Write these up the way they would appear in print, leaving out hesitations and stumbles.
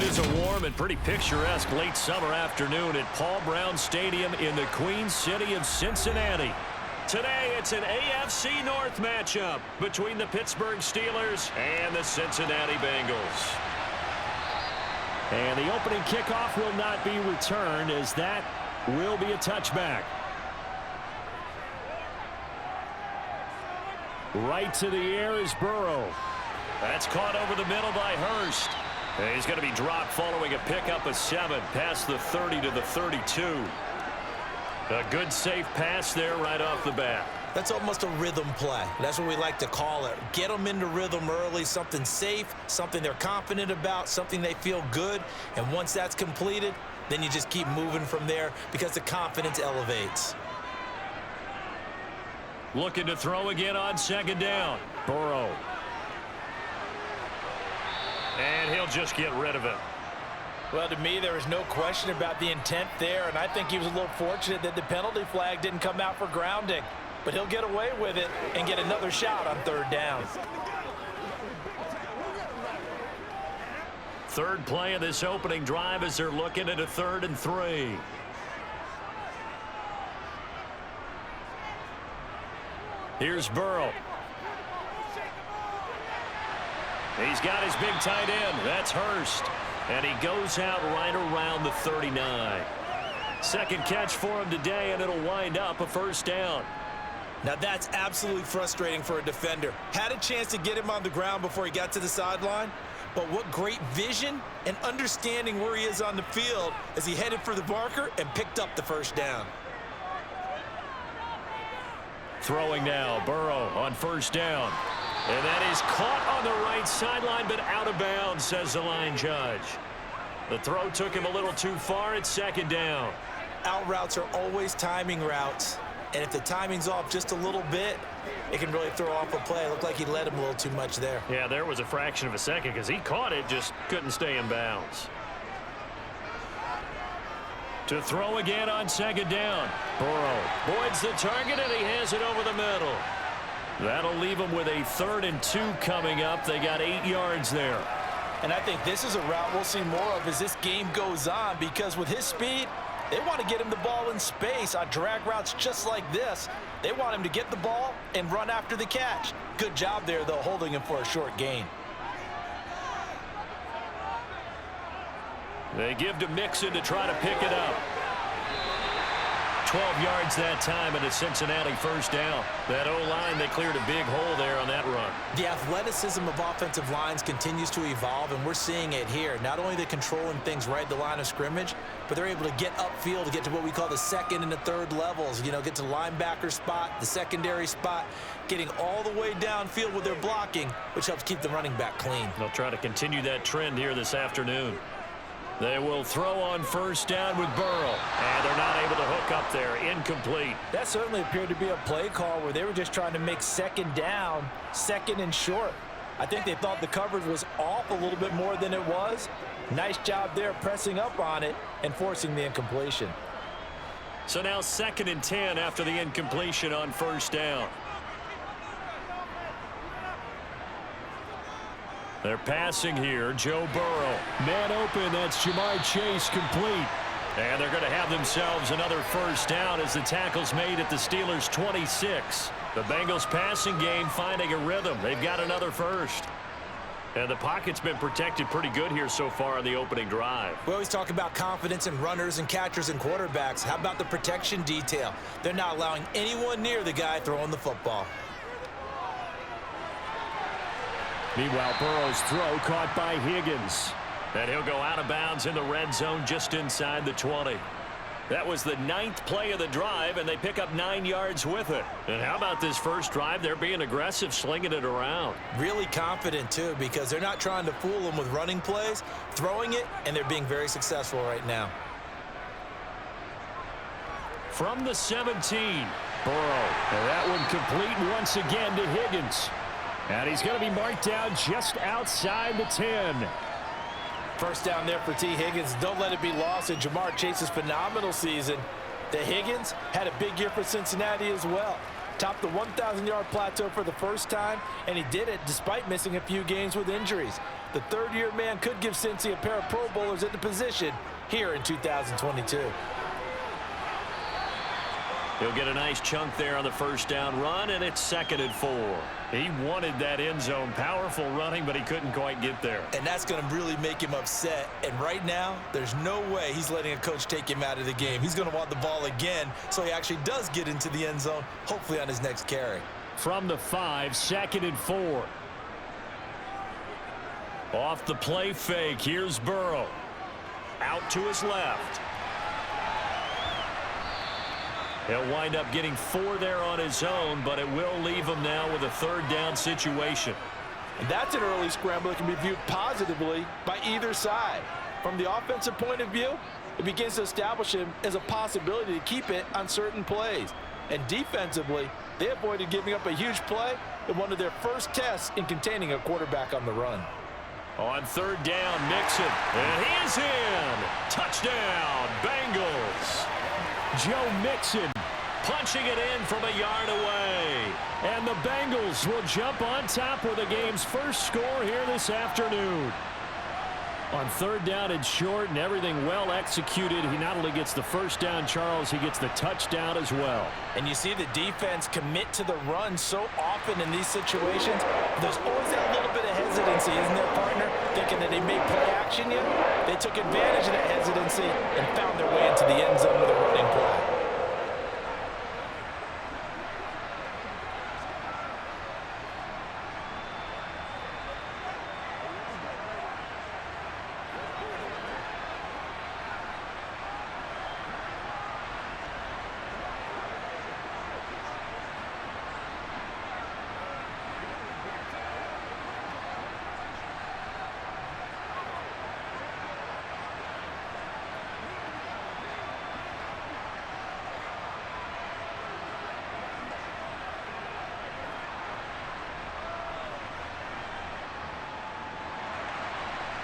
It is a warm and pretty picturesque late summer afternoon at Paul Brown Stadium in the Queen City of Cincinnati. Today, it's an AFC North matchup between the Pittsburgh Steelers and the Cincinnati Bengals. And the opening kickoff will not be returned, as that will be a touchback. Right to the air is Burrow. That's caught over the middle by Hurst. And he's going to be dropped following a pickup of 7 past the 30 to the 32. A good safe pass there right off the bat. That's almost a rhythm play. That's what we like to call it. Get them into rhythm early, something safe, something they're confident about, something they feel good. And once that's completed, then you just keep moving from there because the confidence elevates. Looking to throw again on second down. Burrow. And he'll just get rid of it. Well, to me, there is no question about the intent there, and I think he was a little fortunate that the penalty flag didn't come out for grounding. But he'll get away with it and get another shot on third down. Third play of this opening drive as they're looking at a 3rd and 3. Here's Burrow. He's got his big tight end. That's Hurst. And he goes out right around the 39. Second catch for him today, and it'll wind up a first down. Now that's absolutely frustrating for a defender. Had a chance to get him on the ground before he got to the sideline, but what great vision and understanding where he is on the field as he headed for the marker and picked up the first down. Throwing now, Burrow on first down. And that is caught on the right sideline, but out of bounds, says the line judge. The throw took him a little too far. It's second down. Out routes are always timing routes. And if the timing's off just a little bit, it can really throw off a play. It looked like he led him a little too much there. Yeah, there was a fraction of a second because he caught it, just couldn't stay in bounds. To throw again on second down. Burrow voids the target, and he has it over the middle. That'll leave them with a 3rd and 2 coming up. They got 8 yards there. And I think this is a route we'll see more of as this game goes on, because with his speed, they want to get him the ball in space on drag routes just like this. They want him to get the ball and run after the catch. Good job there, though, holding him for a short gain. They give to Mixon to try to pick it up. 12 yards that time and a Cincinnati first down. That O-line, they cleared a big hole there on that run. The athleticism of offensive lines continues to evolve, and we're seeing it here. Not only they're controlling things right at the line of scrimmage, but they're able to get upfield to get to what we call the 2nd and the 3rd levels. You know, get to the linebacker spot, the secondary spot, getting all the way downfield with their blocking, which helps keep the running back clean. They'll try to continue that trend here this afternoon. They will throw on first down with Burrow. And they're not able to hook up there. Incomplete. That certainly appeared to be a play call where they were just trying to make second down, 2nd and short. I think they thought the coverage was off a little bit more than it was. Nice job there pressing up on it and forcing the incompletion. So now 2nd and 10 after the incompletion on first down. They're passing here. Joe Burrow. Man open. That's Jamar Chase complete. And they're going to have themselves another first down as the tackle's made at the Steelers' 26. The Bengals passing game finding a rhythm. They've got another first. And the pocket's been protected pretty good here so far in the opening drive. We always talk about confidence in runners and catchers and quarterbacks. How about the protection detail? They're not allowing anyone near the guy throwing the football. Meanwhile, Burrow's throw caught by Higgins. And he'll go out of bounds in the red zone just inside the 20. That was the 9th play of the drive, and they pick up 9 yards with it. And how about this first drive? They're being aggressive, slinging it around. Really confident, too, because they're not trying to fool them with running plays, throwing it, and they're being very successful right now. From the 17, Burrow. And that one complete once again to Higgins. And he's going to be marked down just outside the 10. First down there for T. Higgins. Don't let it be lost in Jamar Chase's phenomenal season. The Higgins had a big year for Cincinnati as well. topped the 1,000-yard plateau for the first time, and he did it despite missing a few games with injuries. The third-year man could give Cincy a pair of Pro Bowlers at the position here in 2022. He'll get a nice chunk there on the first down run, and it's 2nd and 4. He wanted that end zone. Powerful running, but he couldn't quite get there. And that's going to really make him upset. And right now, there's no way he's letting a coach take him out of the game. He's going to want the ball again, so he actually does get into the end zone, hopefully on his next carry. From the 5, 2nd and 4. Off the play fake, here's Burrow. Out to his left. He'll wind up getting 4 there on his own, but it will leave him now with a 3rd down situation. And that's an early scramble that can be viewed positively by either side. From the offensive point of view, it begins to establish him as a possibility to keep it on certain plays. And defensively, they avoided giving up a huge play in one of their first tests in containing a quarterback on the run. On 3rd down, Mixon, and he is in. Touchdown, Bengals. Joe Mixon punching it in from a yard away. And the Bengals will jump on top with the game's first score here this afternoon. On 3rd down and short and everything well executed, he not only gets the first down, Charles, he gets the touchdown as well. And you see the defense commit to the run so often in these situations. There's always that little bit of hesitancy, isn't there, partner? Thinking that they may play action you. They took advantage of that hesitancy and found their way into the end zone with a running play.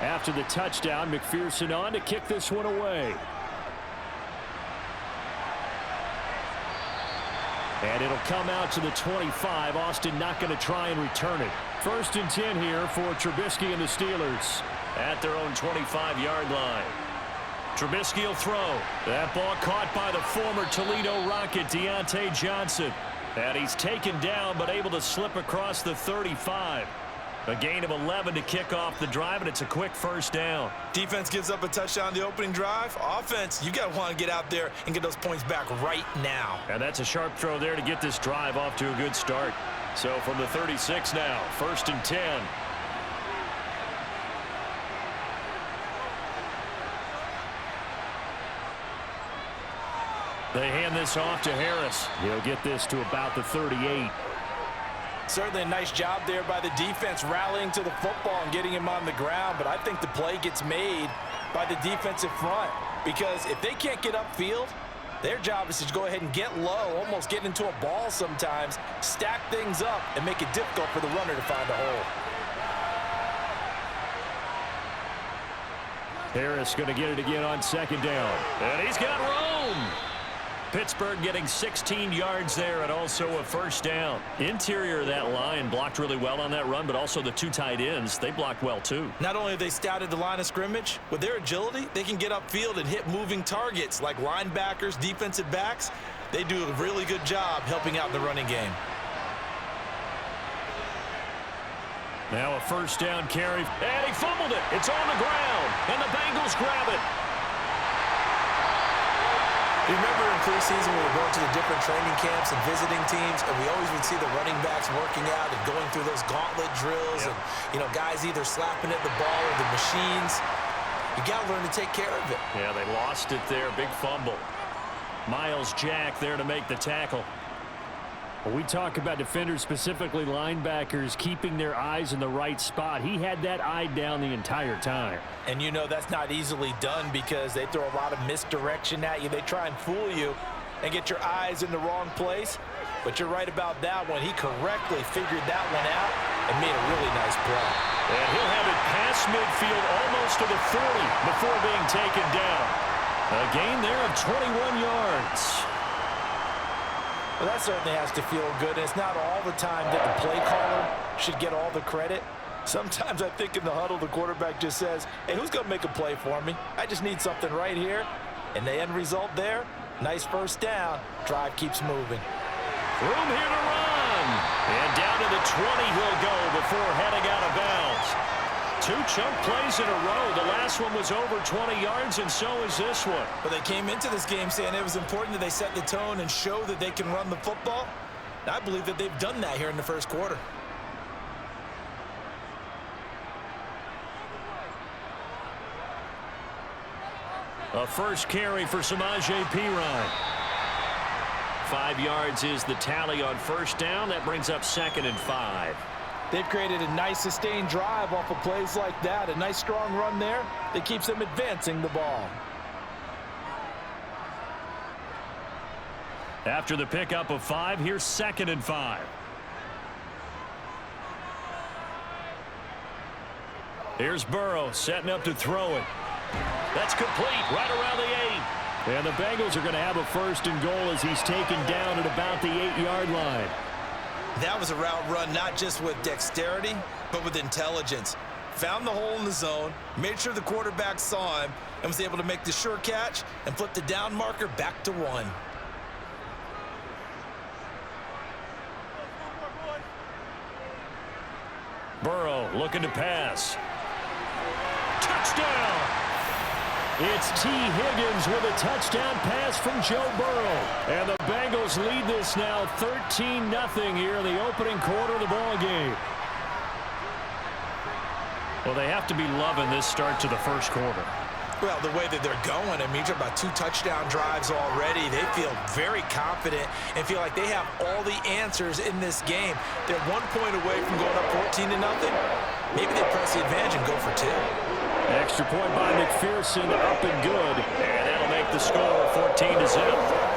After the touchdown, McPherson on to kick this one away. And it'll come out to the 25. Austin not going to try and return it. 1st and 10 here for Trubisky and the Steelers at their own 25-yard line. Trubisky will throw. That ball caught by the former Toledo Rocket, Deontay Johnson. And he's taken down but able to slip across the 35. A gain of 11 to kick off the drive, and it's a quick first down. Defense gives up a touchdown the opening drive. Offense, you got to want to get out there and get those points back right now. And that's a sharp throw there to get this drive off to a good start. So from the 36 now, 1st and 10. They hand this off to Harris. He'll get this to about the 38. Certainly a nice job there by the defense rallying to the football and getting him on the ground, but I think the play gets made by the defensive front because if they can't get upfield, their job is to go ahead and get low, almost get into a ball sometimes, stack things up, and make it difficult for the runner to find a hole. Harris going to get it again on 2nd down. And he's got room. Pittsburgh getting 16 yards there and also a first down. Interior of that line blocked really well on that run, but also the 2 tight ends, they blocked well too. Not only have they scouted the line of scrimmage, with their agility, they can get upfield and hit moving targets like linebackers, defensive backs. They do a really good job helping out the running game. Now a first down carry, and he fumbled it. It's on the ground, and the Bengals grab it. You remember in preseason when we were going to the different training camps and visiting teams, and we always would see the running backs working out and going through those gauntlet drills, and guys either slapping at the ball or the machines. You got to learn to take care of it. Yeah, they lost it there. Big fumble. Miles Jack there to make the tackle. When we talk about defenders, specifically linebackers, keeping their eyes in the right spot, he had that eye down the entire time. And that's not easily done because they throw a lot of misdirection at you. They try and fool you and get your eyes in the wrong place. But you're right about that one. He correctly figured that one out and made a really nice play. And he'll have it past midfield almost to the 40 before being taken down. A gain there of 21 yards. Well, that certainly has to feel good. And it's not all the time that the play caller should get all the credit. Sometimes I think in the huddle, the quarterback just says, hey, who's going to make a play for me? I just need something right here. And the end result there, nice first down. Drive keeps moving. Room here to run. And down to the 20 he'll go before heading out of bounds. 2 chunk plays in a row. The last one was over 20 yards, and so is this one. But they came into this game saying it was important that they set the tone and show that they can run the football. And I believe that they've done that here in the first quarter. A first carry for Samaje Perine. 5 yards is the tally on first down. That brings up 2nd and 5. They've created a nice sustained drive off of plays like that. A nice strong run there that keeps them advancing the ball. After the pickup of 5, here's 2nd and 5. Here's Burrow setting up to throw it. That's complete right around the 8. And the Bengals are going to have a 1st and goal as he's taken down at about the 8-yard line. That was a route run not just with dexterity, but with intelligence. Found the hole in the zone, made sure the quarterback saw him, and was able to make the sure catch and flip the down marker back to 1. Burrow looking to pass. Touchdown! It's T. Higgins with a touchdown pass from Joe Burrow. And the Bengals lead this now 13-0 here in the opening quarter of the ball game. Well, they have to be loving this start to the first quarter. Well, the way that they're going, I mean, you're about 2 touchdown drives already. They feel very confident and feel like they have all the answers in this game. They're 1 point away from going up 14-0. Maybe they press the advantage and go for 2. Extra point by McPherson, up and good. And that'll make the score 14-0.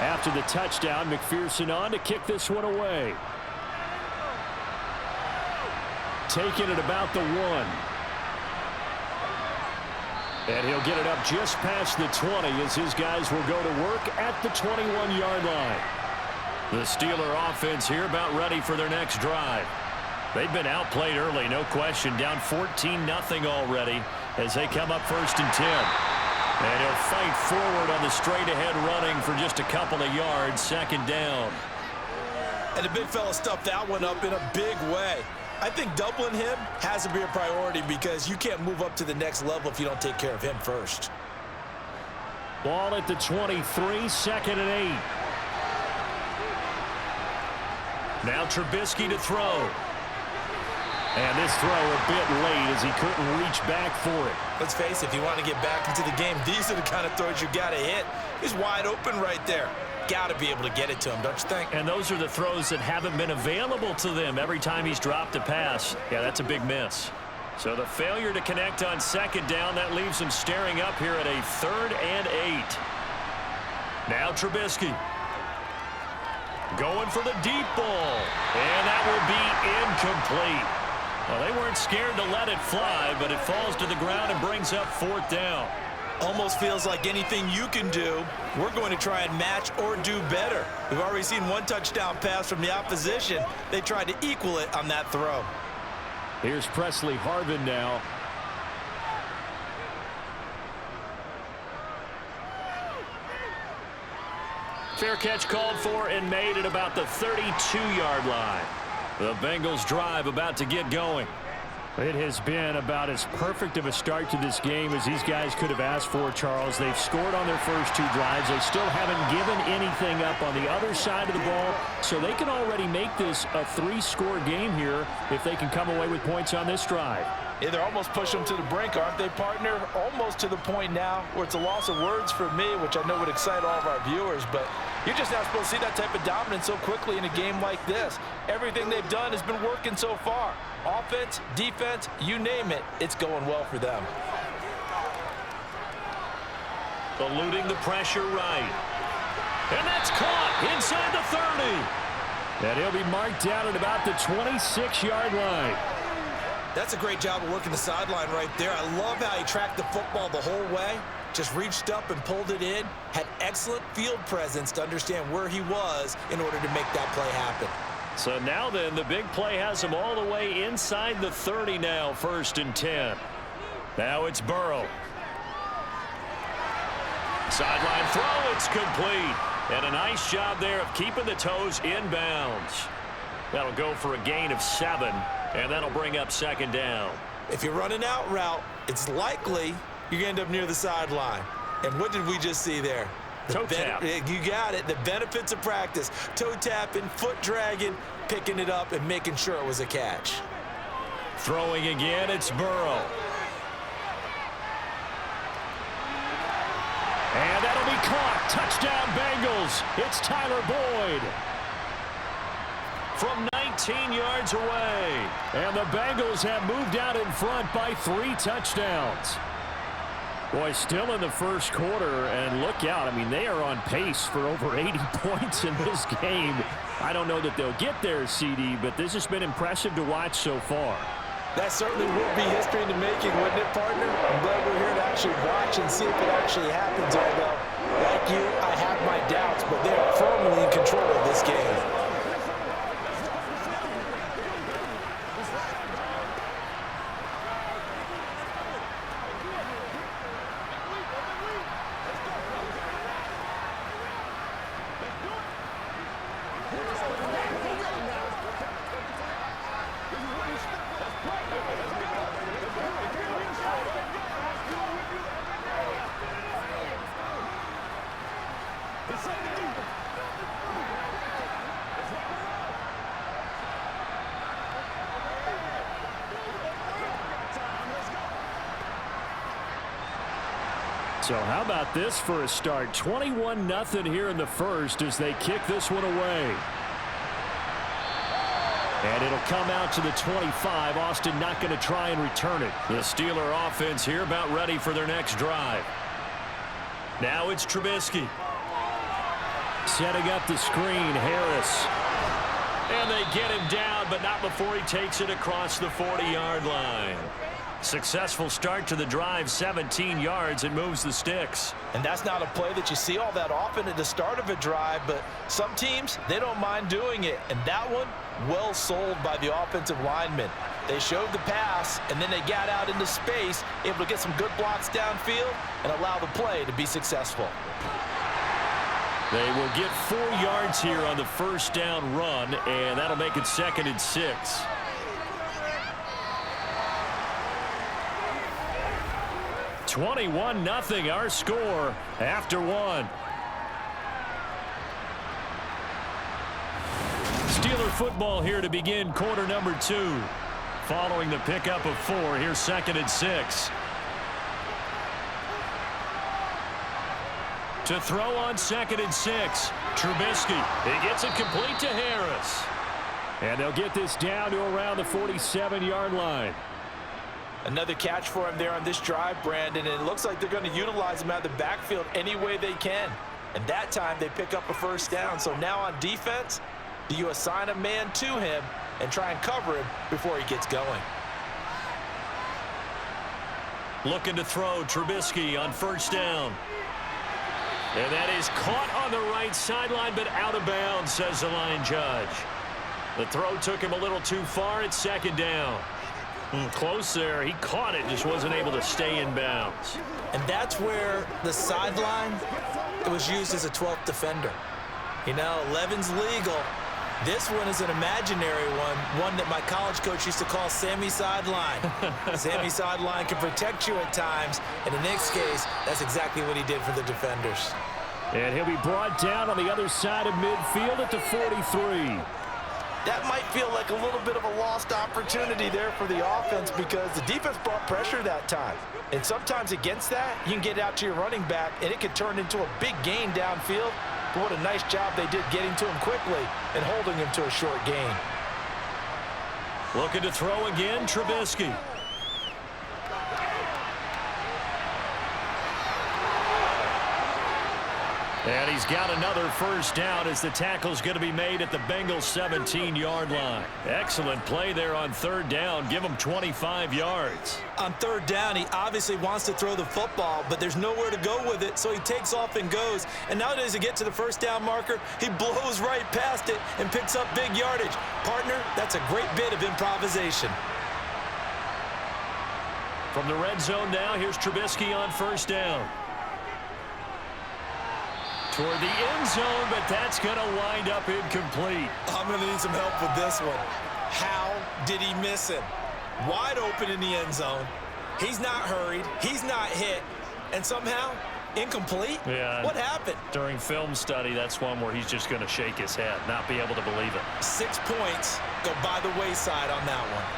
After the touchdown, McPherson on to kick this one away. Taking it about the 1. And he'll get it up just past the 20 as his guys will go to work at the 21-yard line. The Steeler offense here about ready for their next drive. They've been outplayed early, no question, down 14-0 already as they come up 1st and 10. And he'll fight forward on the straight-ahead running for just a couple of yards, 2nd down. And the big fella stuffed that one up in a big way. I think doubling him has to be a priority because you can't move up to the next level if you don't take care of him first. Ball at the 23, 2nd and 8. Now Trubisky to throw. And this throw a bit late as he couldn't reach back for it. Let's face it, if you want to get back into the game, these are the kind of throws you got to hit. He's wide open right there. Got to be able to get it to him, don't you think? And those are the throws that haven't been available to them every time he's dropped a pass. Yeah, that's a big miss. So the failure to connect on 2nd down, that leaves him staring up here at a 3rd and 8. Now Trubisky. Going for the deep ball. And that will be incomplete. Well, they weren't scared to let it fly, but it falls to the ground and brings up 4th down. Almost feels like anything you can do, we're going to try and match or do better. We've already seen 1 touchdown pass from the opposition. They tried to equal it on that throw. Here's Presley Harvin now. Fair catch called for and made at about the 32-yard line. The Bengals drive about to get going. It has been about as perfect of a start to this game as these guys could have asked for, Charles. They've scored on their first 2 drives. They still haven't given anything up on the other side of the ball, so they can already make this a 3-score game here if they can come away with points on this drive. Yeah, they're almost pushing them to the brink, aren't they, partner? Almost to the point now where it's a loss of words for me, which I know would excite all of our viewers, but you're just not supposed to see that type of dominance so quickly in a game like this. Everything they've done has been working so far. Offense, defense, you name it, it's going well for them. Eluding the pressure right. And that's caught inside the 30. And he'll be marked down at about the 26-yard line. That's a great job of working the sideline right there. I love how he tracked the football the whole way. Just reached up and pulled it in. Had excellent field presence to understand where he was in order to make that play happen. So now then, the big play has him all the way inside the 30 now, 1st and 10. Now it's Burrow. Sideline throw, it's complete. And a nice job there of keeping the toes inbounds. That'll go for a gain of 7, and that'll bring up 2nd down. If you're running out route, it's likely you're going to end up near the sideline. And what did we just see there? Toe tap. You got it. The benefits of practice. Toe tapping, foot dragging, picking it up, and making sure it was a catch. Throwing again, it's Burrow. And that'll be caught. Touchdown, Bengals. It's Tyler Boyd. From 19 yards away. And the Bengals have moved out in front by 3 touchdowns. Boy, still in the first quarter, and look out. I mean, they are on pace for over 80 points in this game. I don't know that they'll get there, CD, but this has been impressive to watch so far. That certainly would be history in the making, wouldn't it, partner? I'm glad we're here to actually watch and see if it actually happens. Although, like you, I have my doubts, but they are firmly in control of this game. So how about this for a start? 21-0 here in the first as they kick this one away. And it'll come out to the 25. Austin not going to try and return it. The Steeler offense here about ready for their next drive. Now it's Trubisky. Setting up the screen, Harris. And they get him down, but not before he takes it across the 40-yard line. Successful start to the drive, 17 yards, and moves the sticks. And that's not a play that you see all that often at the start of a drive, but some teams, they don't mind doing it. And that one, well sold by the offensive lineman. They showed the pass, and then they got out into space, able to get some good blocks downfield and allow the play to be successful. They will get 4 yards here on the first down run, and that'll make it 2nd and 6. $21-0 our score after 1. Steeler football here to begin quarter number 2. Following the pickup of 4, here's 2nd and 6. To throw on 2nd and 6, Trubisky. He gets it complete to Harris. And they'll get this down to around the 47-yard line. Another catch for him there on this drive, Brandon, and it looks like they're going to utilize him out of the backfield any way they can. And that time they pick up a first down. So now on defense, do you assign a man to him and try and cover him before he gets going? Looking to throw, Trubisky on first down. And that is caught on the right sideline, but out of bounds, says the line judge. The throw took him a little too far. It's 2nd down. Close there. He caught it, just wasn't able to stay in bounds. And that's where the sideline, it was used as a 12th defender. You know, 11's legal. This one is an imaginary one that my college coach used to call Sammy Sideline. Sammy Sideline can protect you at times, and in this case, that's exactly what he did for the defenders. And he'll be brought down on the other side of midfield at the 43. that might feel like a little bit of a lost opportunity there for the offense because the defense brought pressure that time. And sometimes against that, you can get out to your running back, and it could turn into a big gain downfield. But what a nice job they did getting to him quickly and holding him to a short gain. Looking to throw again, Trubisky. And he's got another first down as the tackle's going to be made at the Bengals 17-yard line. Excellent play there on third down. Give him 25 yards. On third down, he obviously wants to throw the football, but there's nowhere to go with it, so he takes off and goes. And nowadays, to get to the first down marker, he blows right past it and picks up big yardage. Partner, that's a great bit of improvisation. From the red zone now, here's Trubisky on first down. Toward the end zone, but that's going to wind up incomplete. I'm going to need some help with this one. How did he miss him? Wide open in the end zone. He's not hurried. He's not hit. And somehow, incomplete? Yeah. What happened? During film study, that's one where he's just going to shake his head, not be able to believe it. 6 points go by the wayside on that one.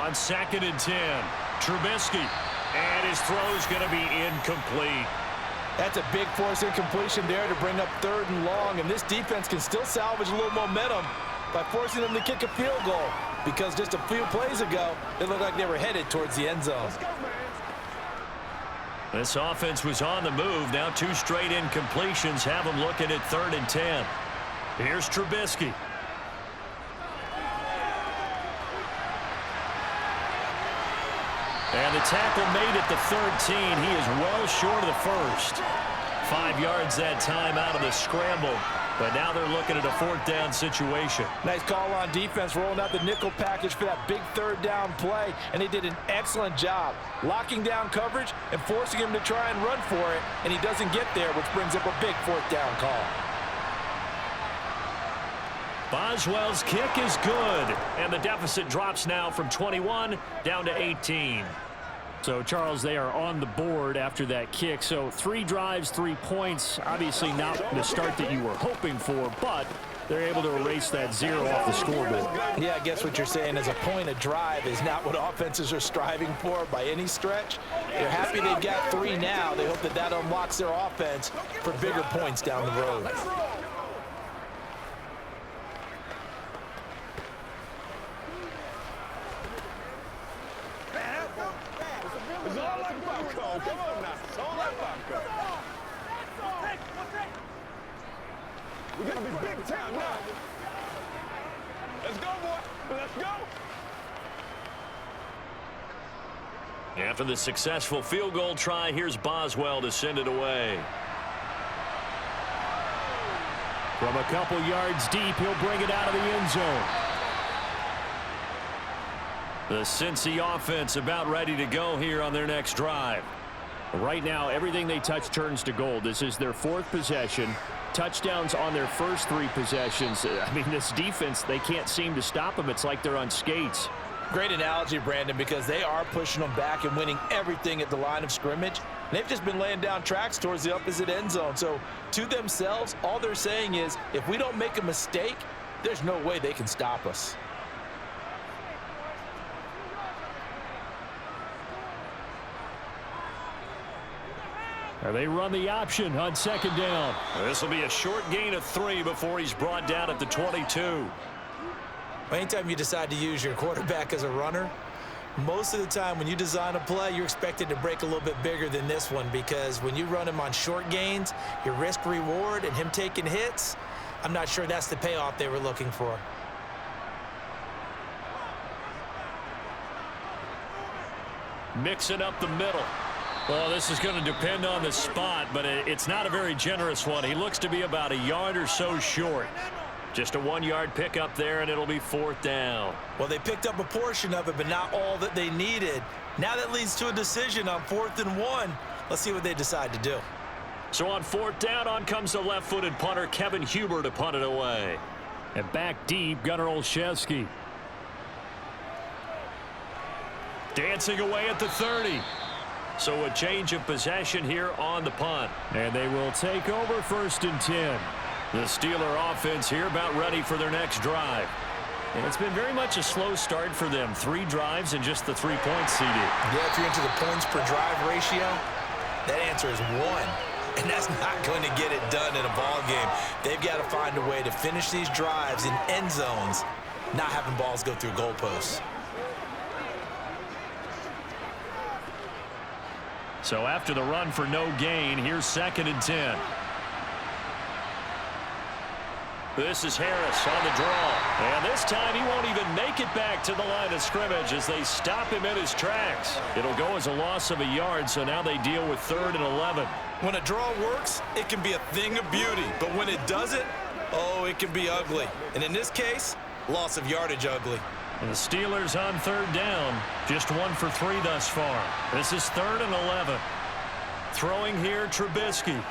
On 2nd and 10, Trubisky. And his throw's going to be incomplete. That's a big force incompletion there to bring up 3rd and long, and this defense can still salvage a little momentum by forcing them to kick a field goal because just a few plays ago, it looked like they were headed towards the end zone. This offense was on the move. Now 2 straight incompletions have them looking at 3rd and 10. Here's Trubisky. And the tackle made at the 13. He is well short of the first. 5 yards that time out of the scramble. But now they're looking at a 4th down situation. Nice call on defense, rolling out the nickel package for that big 3rd down play. And they did an excellent job locking down coverage and forcing him to try and run for it. And he doesn't get there, which brings up a big 4th down call. Boswell's kick is good, and the deficit drops now from 21 down to 18. So, Charles, they are on the board after that kick. So 3 drives, 3 points. Obviously not the start that you were hoping for, but they're able to erase that 0 off the scoreboard. Yeah, I guess what you're saying is a point a drive is not what offenses are striving for by any stretch. They're happy they've got 3 now. They hope that that unlocks their offense for bigger points down the road. Come on now. It's all about go. We're going to be big time now. Let's go, boy. Let's go. After the successful field goal try, here's Boswell to send it away. From a couple yards deep, he'll bring it out of the end zone. The Cincy offense about ready to go here on their next drive. Right now, everything they touch turns to gold. This is their 4th possession. Touchdowns on their first 3 possessions. I mean, this defense, they can't seem to stop them. It's like they're on skates. Great analogy, Brandon, because they are pushing them back and winning everything at the line of scrimmage. They've just been laying down tracks towards the opposite end zone. So, to themselves, all they're saying is, if we don't make a mistake, there's no way they can stop us. They run the option on 2nd down. This will be a short gain of 3 before he's brought down at the 22. Anytime you decide to use your quarterback as a runner, most of the time when you design a play, you're expected to break a little bit bigger than this one because when you run him on short gains, your risk-reward and him taking hits, I'm not sure that's the payoff they were looking for. Mixing up the middle. Well, this is going to depend on the spot, but it's not a very generous one. He looks to be about a yard or so short. Just a 1-yard pickup there, and it'll be 4th down. Well, they picked up a portion of it, but not all that they needed. Now that leads to a decision on 4th and 1. Let's see what they decide to do. So on 4th down, on comes the left-footed punter, Kevin Huber, to punt it away. And back deep, Gunnar Olszewski. Dancing away at the 30. So a change of possession here on the punt. And they will take over 1st and 10. The Steeler offense here about ready for their next drive. And it's been very much a slow start for them. 3 drives and just the 3 points seeded. Yeah, if you're into the points per drive ratio, that answer is 1. And that's not going to get it done in a ball game. They've got to find a way to finish these drives in end zones, not having balls go through goalposts. So after the run for no gain, here's 2nd and 10. This is Harris on the draw. And this time he won't even make it back to the line of scrimmage as they stop him in his tracks. It'll go as a loss of a yard, so now they deal with 3rd and 11. When a draw works, it can be a thing of beauty. But when it doesn't, oh, it can be ugly. And in this case, loss of yardage ugly. And the Steelers on 3rd down. Just 1 for 3 thus far. This is 3rd and 11. Throwing here, Trubisky.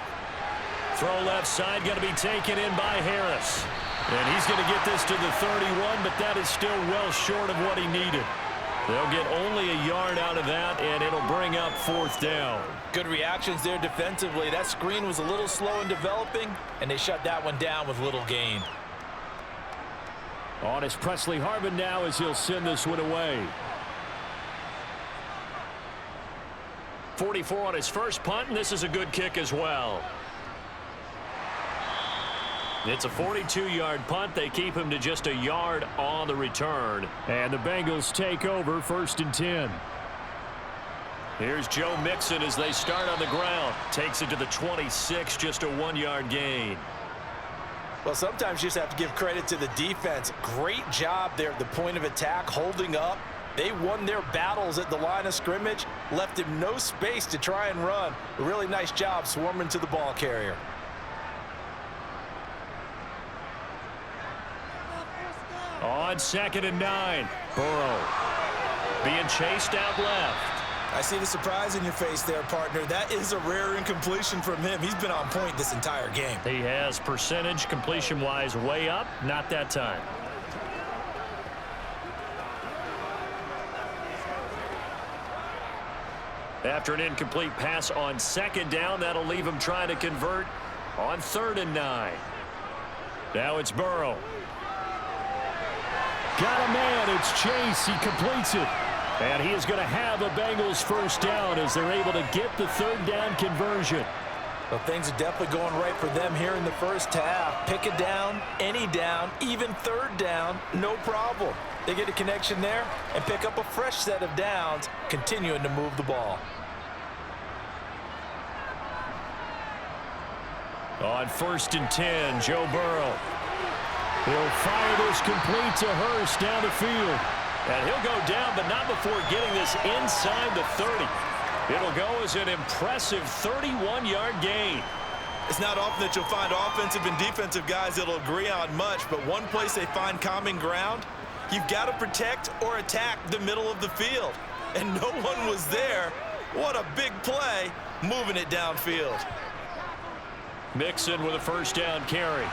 Throw left side, going to be taken in by Harris. And he's going to get this to the 31, but that is still well short of what he needed. They'll get only a yard out of that, and it'll bring up 4th down. Good reactions there defensively. That screen was a little slow in developing, and they shut that one down with little gain. On is Presley Harvin now as he'll send this one away. 44 on his first punt, and this is a good kick as well. It's a 42-yard punt. They keep him to just a yard on the return. And the Bengals take over 1st and 10. Here's Joe Mixon as they start on the ground. Takes it to the 26, just a 1-yard gain. Well, sometimes you just have to give credit to the defense. Great job there at the point of attack, holding up. They won their battles at the line of scrimmage, left him no space to try and run. A really nice job swarming to the ball carrier. On 2nd and 9, Burrow being chased out left. I see the surprise in your face there, partner. That is a rare incompletion from him. He's been on point this entire game. He has percentage completion-wise way up, not that time. After an incomplete pass on 2nd down, that'll leave him trying to convert on 3rd and 9. Now it's Burrow. Got a man, it's Chase, he completes it. And he is going to have a Bengals 1st down as they're able to get the 3rd down conversion. Well, things are definitely going right for them here in the first half. Pick a down, any down, even 3rd down, no problem. They get a connection there and pick up a fresh set of downs, continuing to move the ball. On 1st and 10, Joe Burrow. He'll fire this complete to Hurst down the field. And he'll go down, but not before getting this inside the 30. It'll go as an impressive 31-yard gain. It's not often that you'll find offensive and defensive guys that'll agree on much, but one place they find common ground, you've got to protect or attack the middle of the field. And no one was there. What a big play, moving it downfield. Mixon with a 1st down carry.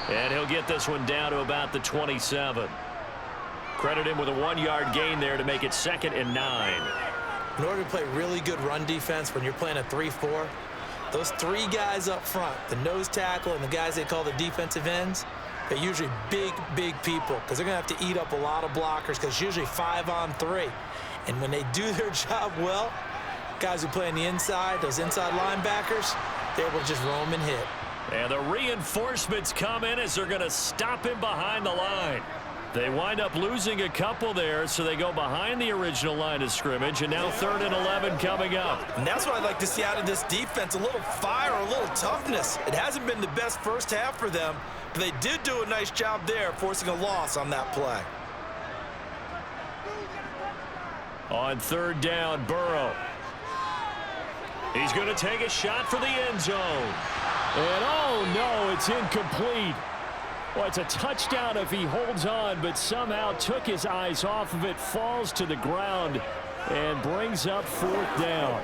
And he'll get this one down to about the 27. Credit him with a 1-yard gain there to make it 2nd and 9. In order to play really good run defense when you're playing a 3-4, those 3 guys up front, the nose tackle and the guys they call the defensive ends, they're usually big people because they're going to have to eat up a lot of blockers because it's usually 5 on 3. And when they do their job well, guys who play on the inside, those inside linebackers, they're able to just roam and hit. And the reinforcements come in as they're going to stop him behind the line. They wind up losing a couple there, so they go behind the original line of scrimmage, and now 3rd and 11 coming up. And that's what I'd like to see out of this defense, a little fire, a little toughness. It hasn't been the best first half for them, but they did do a nice job there, forcing a loss on that play. On 3rd down, Burrow. He's going to take a shot for the end zone. And oh no, it's incomplete. Well, it's a touchdown if he holds on, but somehow took his eyes off of it, falls to the ground, and brings up 4th down.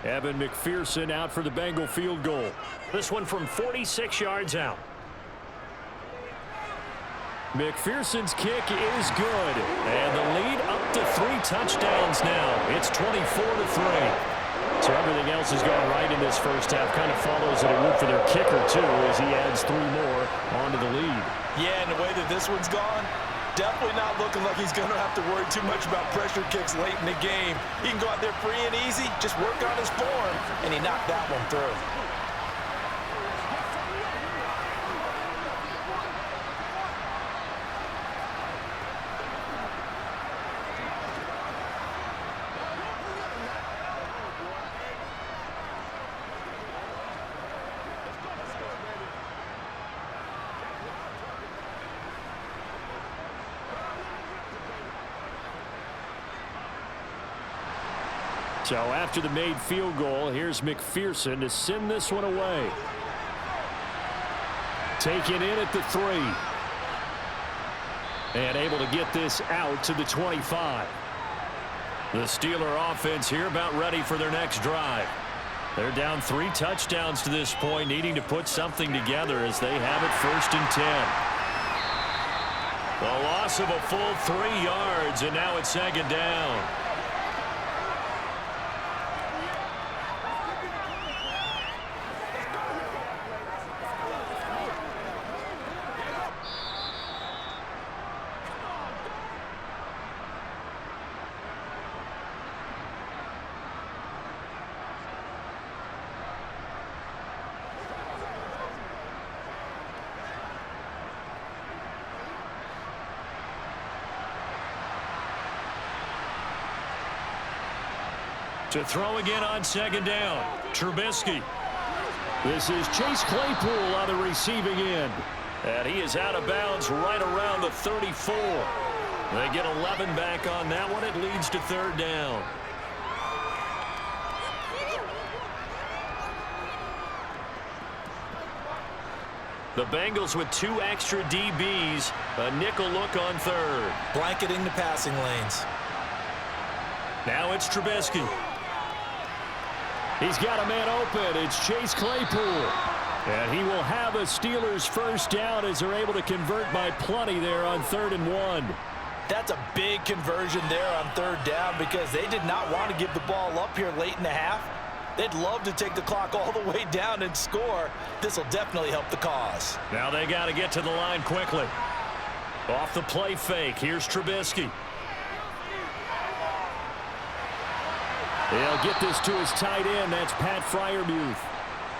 Evan McPherson out for the Bengal field goal. This one from 46 yards out. McPherson's kick is good, and the lead up to 3 touchdowns now. It's 24-3. Offense has gone right in this first half. Kind of follows that it would for their kicker, too, as he adds 3 more onto the lead. Yeah, and the way that this one's gone, definitely not looking like he's going to have to worry too much about pressure kicks late in the game. He can go out there free and easy, just work on his form, and he knocked that one through. So after the made field goal, here's McPherson to send this one away. Taken in at the 3. And able to get this out to the 25. The Steeler offense here about ready for their next drive. They're down 3 touchdowns to this point, needing to put something together as they have it 1st and 10. The loss of a full 3 yards, and now it's 2nd down. To throw again on 2nd down, Trubisky. This is Chase Claypool on the receiving end. And he is out of bounds right around the 34. They get 11 back on that one. It leads to 3rd down. The Bengals with 2 extra DBs. A nickel look on 3rd. Blanketing the passing lanes. Now it's Trubisky. He's got a man open. It's Chase Claypool. And he will have a Steelers 1st down as they're able to convert by plenty there on 3rd and 1. That's a big conversion there on 3rd down because they did not want to give the ball up here late in the half. They'd love to take the clock all the way down and score. This will definitely help the cause. Now they got to get to the line quickly. Off the play fake. Here's Trubisky. They'll get this to his tight end. That's Pat Freiermuth.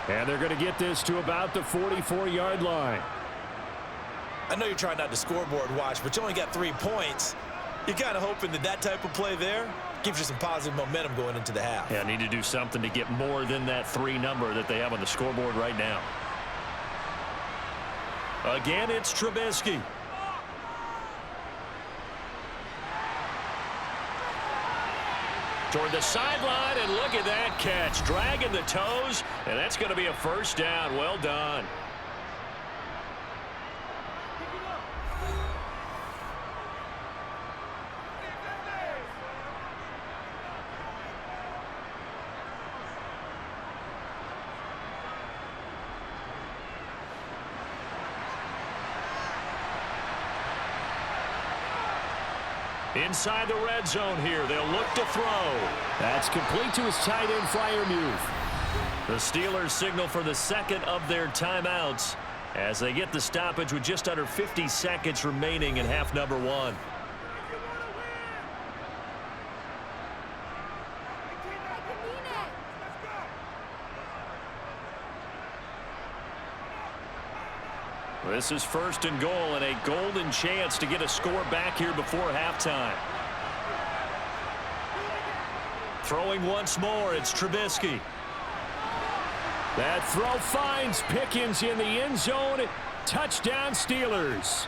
And they're going to get this to about the 44-yard line. I know you're trying not to scoreboard watch, but you only got 3 points. You're kind of hoping that that type of play there gives you some positive momentum going into the half. Yeah, need to do something to get more than that 3 number that they have on the scoreboard right now. Again, it's Trubisky. Toward the sideline, and look at that catch. Dragging the toes, and that's going to be a 1st down. Well done. Inside the red zone here. They'll look to throw. That's complete to his tight end, Freiermuth. The Steelers signal for the 2nd of their timeouts as they get the stoppage with just under 50 seconds remaining in half number 1. This is 1st and goal and a golden chance to get a score back here before halftime. Throwing once more, it's Trubisky. That throw finds Pickens in the end zone. Touchdown Steelers.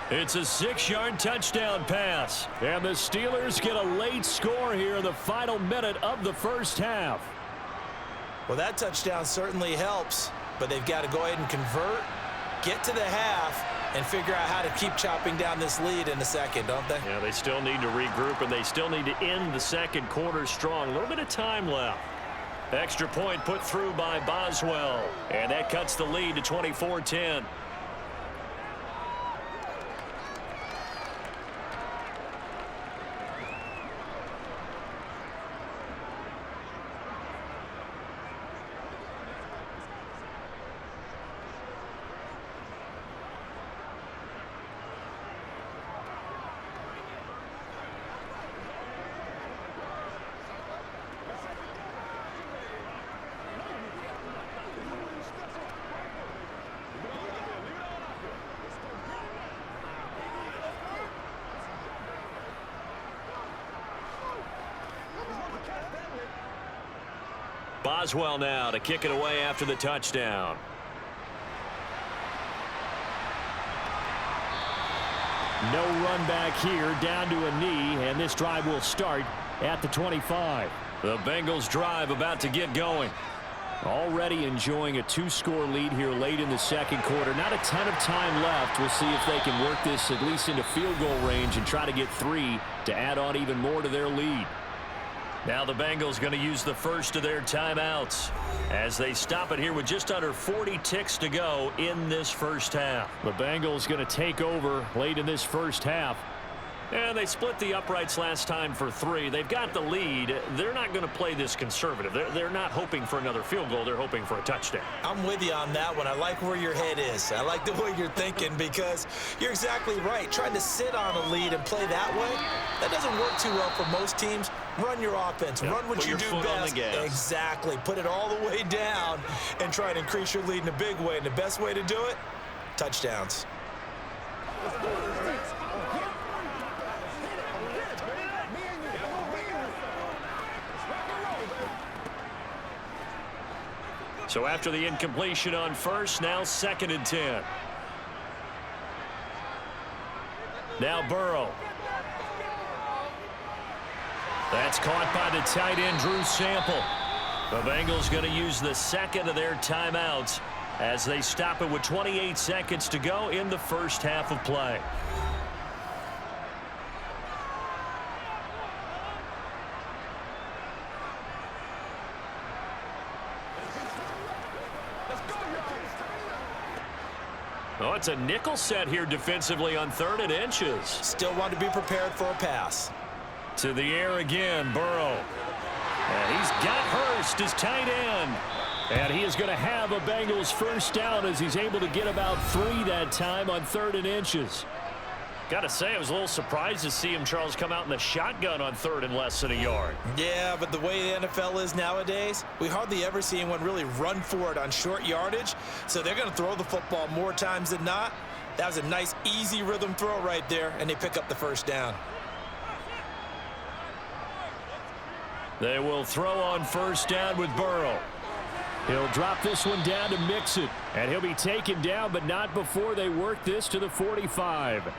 It's a 6-yard touchdown pass. And the Steelers get a late score here in the final minute of the 1st half. Well, that touchdown certainly helps, but they've got to go ahead and convert, get to the half, and figure out how to keep chopping down this lead in the 2nd, don't they? Yeah, they still need to regroup, and they still need to end the 2nd quarter strong. A little bit of time left. Extra point put through by Boswell, and that cuts the lead to 24-10. Boswell now to kick it away after the touchdown. No run back here, down to a knee, and this drive will start at the 25. The Bengals drive about to get going. Already enjoying a 2-score lead here late in the second quarter. Not a ton of time left. We'll see if they can work this at least into field goal range and try to get 3 to add on even more to their lead. Now the Bengals going to use the first of their timeouts as they stop it here with just under 40 ticks to go in this first half. The Bengals going to take over late in this first half. And they split the uprights last time for 3. They've got the lead. They're not going to play this conservative. They're not hoping for another field goal. They're hoping for a touchdown. I'm with you on that one. I like where your head is. I like the way you're thinking because you're exactly right. Trying to sit on a lead and play that way, that doesn't work too well for most teams. Run your offense. Yep. Run what Put you your do foot best. on the gas. Exactly. Put it all the way down and try and increase your lead in a big way. And the best way to do it, touchdowns. So after the incompletion on first, now 2nd and 10. Now Burrow. That's caught by the tight end, Drew Sample. The Bengals going to use the second of their timeouts as they stop it with 28 seconds to go in the first half of play. Oh, it's a nickel set here defensively on 3rd and inches. Still want to be prepared for a pass. To the air again, Burrow. And he's got Hurst as tight end. And he is going to have a Bengals first down as he's able to get about 3 that time on 3rd and inches. Got to say, I was a little surprised to see him, Charles, come out in the shotgun on 3rd and less than a yard. Yeah, but the way the NFL is nowadays, we hardly ever see anyone really run for it on short yardage. So they're going to throw the football more times than not. That was a nice, easy rhythm throw right there, and they pick up the first down. They will throw on first down with Burrow. He'll drop this one down to mix it. And he'll be taken down, but not before they work this to the 45.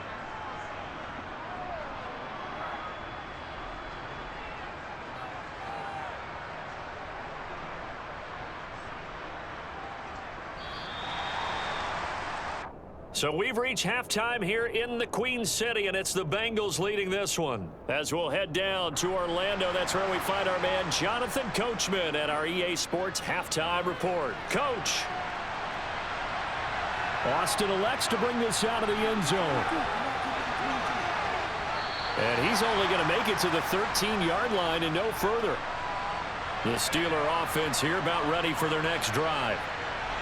So we've reached halftime here in the Queen City, and it's the Bengals leading this one. As we'll head down to Orlando, that's where we find our man Jonathan Coachman at our EA Sports Halftime Report. Coach. Austin elects to bring this out of the end zone. And he's only going to make it to the 13-yard line and no further. The Steeler offense here about ready for their next drive.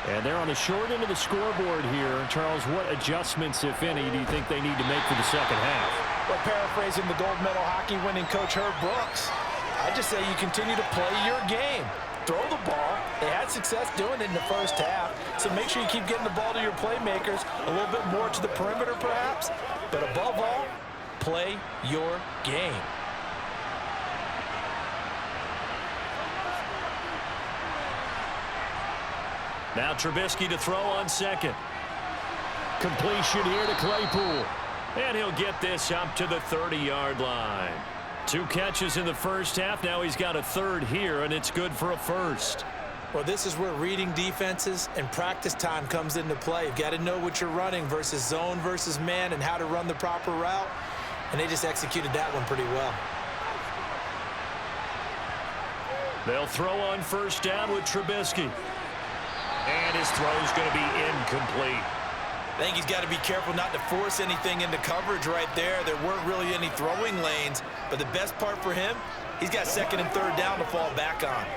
And they're on the short end of the scoreboard here. Charles, what adjustments, if any, do you think they need to make for the second half? Well, paraphrasing the gold medal hockey winning coach Herb Brooks, I just say you continue to play your game. Throw the ball. They had success doing it in the first half, so make sure you keep getting the ball to your playmakers, a little bit more to the perimeter perhaps, but above all, play your game. Now Trubisky to throw on second. Completion here to Claypool. And he'll get this up to the 30-yard line. 2 catches in the first half. Now he's got a 3rd here, and it's good for a first. Well, this is where reading defenses and practice time comes into play. You've got to know what you're running versus zone versus man and how to run the proper route. And they just executed that one pretty well. They'll throw on first down with Trubisky. And his throw's going to be incomplete. I think he's got to be careful not to force anything into coverage right there. There weren't really any throwing lanes, but the best part for him, he's got 2nd and 3rd down to fall back on.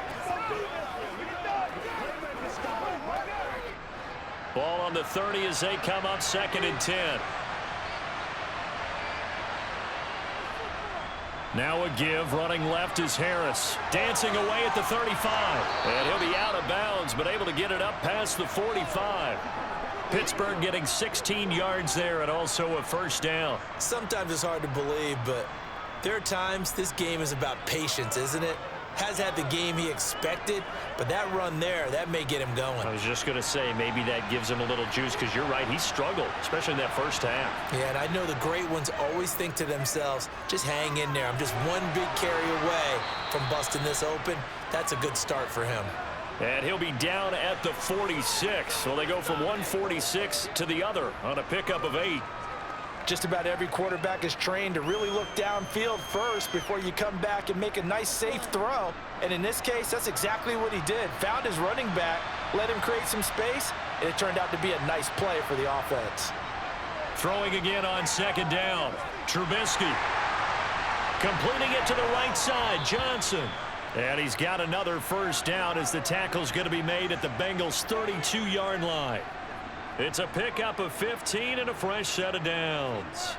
Ball on the 30 as they come up 2nd and 10. Now a give, running left is Harris. Dancing away at the 35. And he'll be out of bounds, but able to get it up past the 45. Pittsburgh getting 16 yards there and also a first down. Sometimes it's hard to believe, but there are times this game is about patience, isn't it? has had the game he expected, but that run there, that may get him going. I was just going to say, maybe that gives him a little juice, because you're right, he struggled, especially in that first half. Yeah, and I know the great ones always think to themselves, just hang in there. I'm just one big carry away from busting this open. That's a good start for him. And he'll be down at the 46. So they go from 146 to the other on a pickup of 8. Just about every quarterback is trained to really look downfield first before you come back and make a nice, safe throw. And in this case, that's exactly what he did. Found his running back, let him create some space, and it turned out to be a nice play for the offense. Throwing again on second down. Trubisky completing it to the right side. Johnson. And he's got another first down as the tackle's going to be made at the Bengals' 32-yard line. It's a pickup of 15 and a fresh set of downs.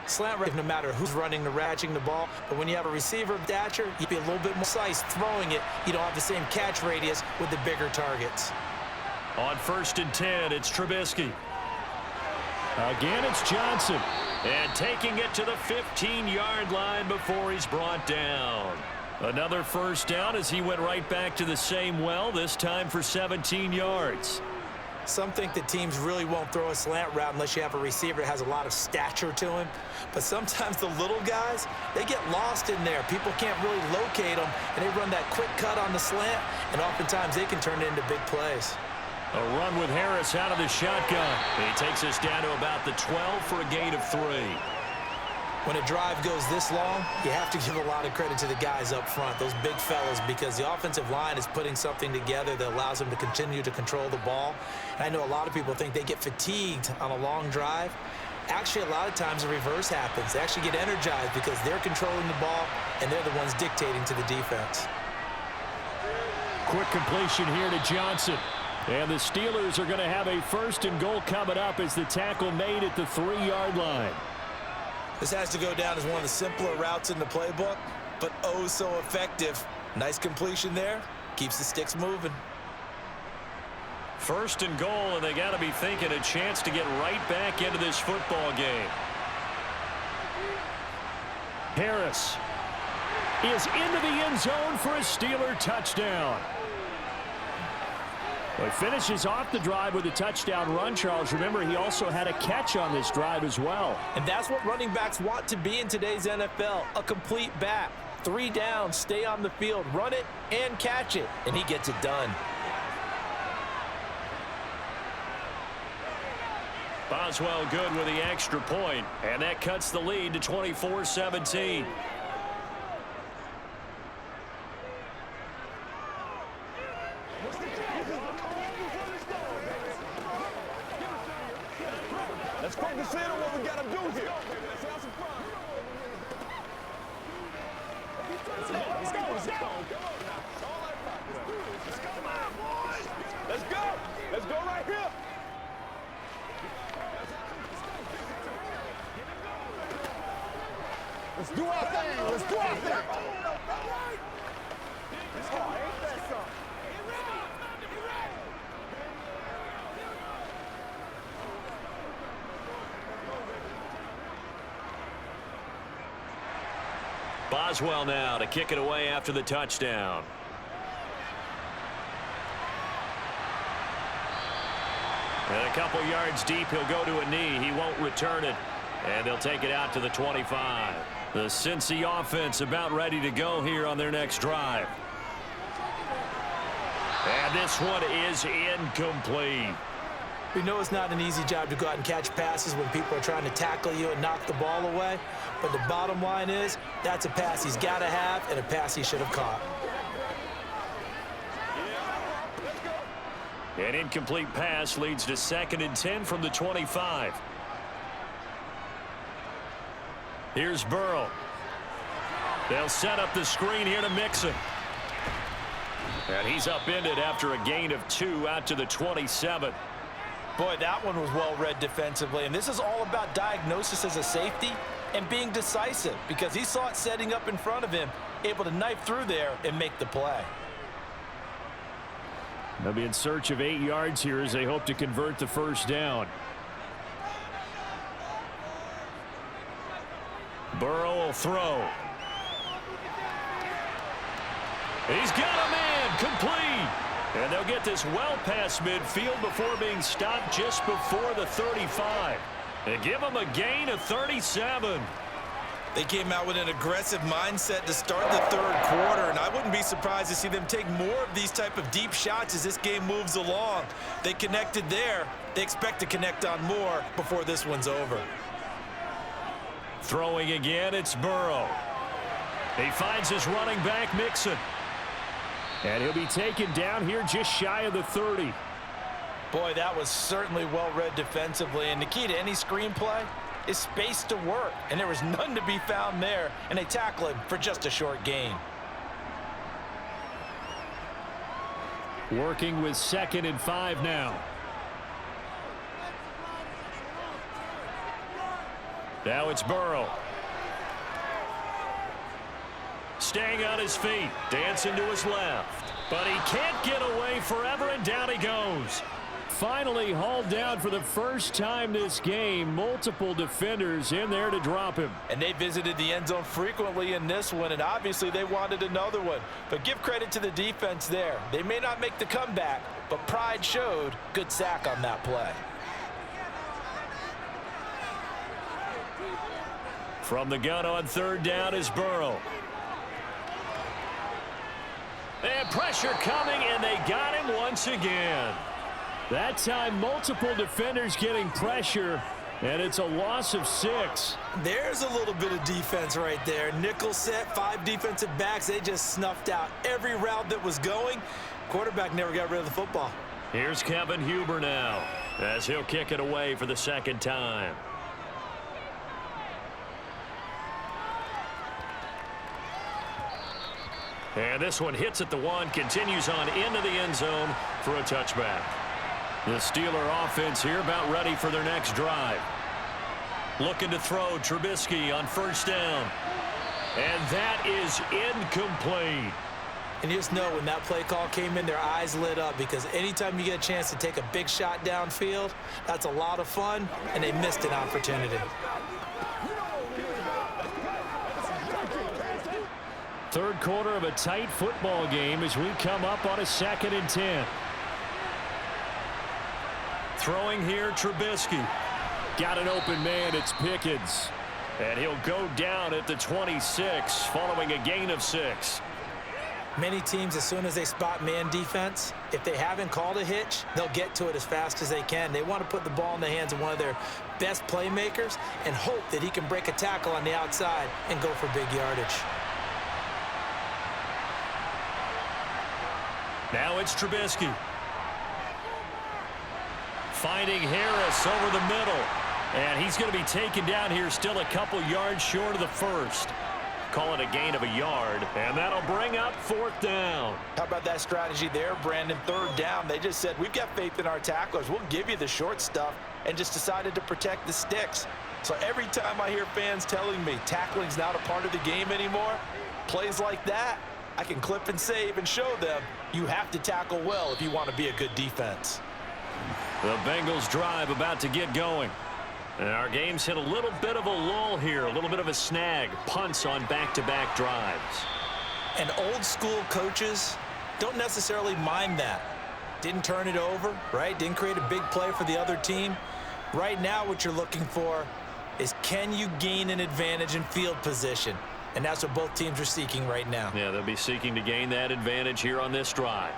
Slant right, no matter who's running the ratcheting the ball, but when you have a receiver of stature, you'd be a little bit more precise throwing it. You don't have the same catch radius with the bigger targets. On 1st and 10, it's Trubisky. Again, it's Johnson. And taking it to the 15-yard line before he's brought down. Another first down as he went right back to the same well, this time for 17 yards. Some think that teams really won't throw a slant route unless you have a receiver that has a lot of stature to him. But sometimes the little guys, they get lost in there. People can't really locate them, and they run that quick cut on the slant, and oftentimes they can turn it into big plays. A run with Harris out of the shotgun. He takes us down to about the 12 for a gain of 3. When a drive goes this long, you have to give a lot of credit to the guys up front, those big fellas, because the offensive line is putting something together that allows them to continue to control the ball. And I know a lot of people think they get fatigued on a long drive. Actually, a lot of times the reverse happens. They actually get energized because they're controlling the ball, and they're the ones dictating to the defense. Quick completion here to Johnson. And the Steelers are going to have a 1st and goal coming up as the tackle made at the 3-yard line. This has to go down as one of the simpler routes in the playbook, but oh so effective. Nice completion there. Keeps the sticks moving. 1st and goal, and they got to be thinking a chance to get right back into this football game. Harris is into the end zone for a Steeler touchdown. Well, he finishes off the drive with a touchdown run, Charles. Remember, he also had a catch on this drive as well. And that's what running backs want to be in today's NFL, a complete back. 3 downs, stay on the field, run it, and catch it, and he gets it done. Boswell good with the extra point, and that cuts the lead to 24-17. Let's focus in on what we gotta do here. Let's go. Let's go right here. Let's do our thing. Let's do our thing. Ain't that something? Boswell now to kick it away after the touchdown. And a couple yards deep, he'll go to a knee. He won't return it. And they'll take it out to the 25. The Cincy offense about ready to go here on their next drive. And this one is incomplete. We know it's not an easy job to go out and catch passes when people are trying to tackle you and knock the ball away. But the bottom line is, that's a pass he's got to have and a pass he should have caught. An incomplete pass leads to 2nd and 10 from the 25. Here's Burrow. They'll set up the screen here to Mixon. And he's upended after a gain of 2 out to the 27. Boy, that one was well read defensively, and this is all about diagnosis as a safety and being decisive because he saw it setting up in front of him, able to knife through there and make the play. They'll be in search of 8 yards here as they hope to convert the first down. Burrow will throw. He's got a man complete. And they'll get this well past midfield before being stopped just before the 35. They give him a gain of 37. They came out with an aggressive mindset to start the third quarter, and I wouldn't be surprised to see them take more of these type of deep shots as this game moves along. They connected there. They expect to connect on more before this one's over. Throwing again, it's Burrow. He finds his running back, Mixon. And he'll be taken down here just shy of the 30. Boy, that was certainly well-read defensively, and the key to any screenplay is space to work, and there was none to be found there, and they tackle him for just a short gain. Working with 2nd and 5 now. Now it's Burrow. Staying on his feet, dancing to his left. But he can't get away forever, and down he goes. Finally hauled down for the first time this game. Multiple defenders in there to drop him. And they visited the end zone frequently in this one, and obviously they wanted another one. But give credit to the defense there. They may not make the comeback, but pride showed. Good sack on that play. From the gun on 3rd down is Burrow. And pressure coming, and they got him once again. That time, multiple defenders getting pressure, and it's a loss of 6. There's a little bit of defense right there. Nickel set, 5 defensive backs. They just snuffed out every route that was going. Quarterback never got rid of the football. Here's Kevin Huber now, as he'll kick it away for the 2nd time. And this one hits at the 1, continues on into the end zone for a touchback. The Steeler offense here about ready for their next drive. Looking to throw Trubisky on 1st down. And that is incomplete. And you just know when that play call came in, their eyes lit up, because anytime you get a chance to take a big shot downfield, that's a lot of fun, and they missed an opportunity. Third quarter of a tight football game as we come up on a 2nd and 10. Throwing here, Trubisky. Got an open man, it's Pickens. And he'll go down at the 26, following a gain of 6. Many teams, as soon as they spot man defense, if they haven't called a hitch, they'll get to it as fast as they can. They want to put the ball in the hands of one of their best playmakers and hope that he can break a tackle on the outside and go for big yardage. Now it's Trubisky. Finding Harris over the middle. And he's going to be taken down here still a couple yards short of the 1st. Call it a gain of a yard, and that'll bring up 4th down. How about that strategy there, Brandon? 3rd down, they just said, we've got faith in our tacklers. We'll give you the short stuff, and just decided to protect the sticks. So every time I hear fans telling me tackling's not a part of the game anymore, plays like that, I can clip and save and show them you have to tackle well if you want to be a good defense. The Bengals drive about to get going. And our game's hit a little bit of a lull here, a little bit of a snag. Punts on back-to-back drives. And old school coaches don't necessarily mind that. Didn't turn it over, right? Didn't create a big play for the other team. Right now what you're looking for is, can you gain an advantage in field position? And that's what both teams are seeking right now. Yeah, they'll be seeking to gain that advantage here on this drive.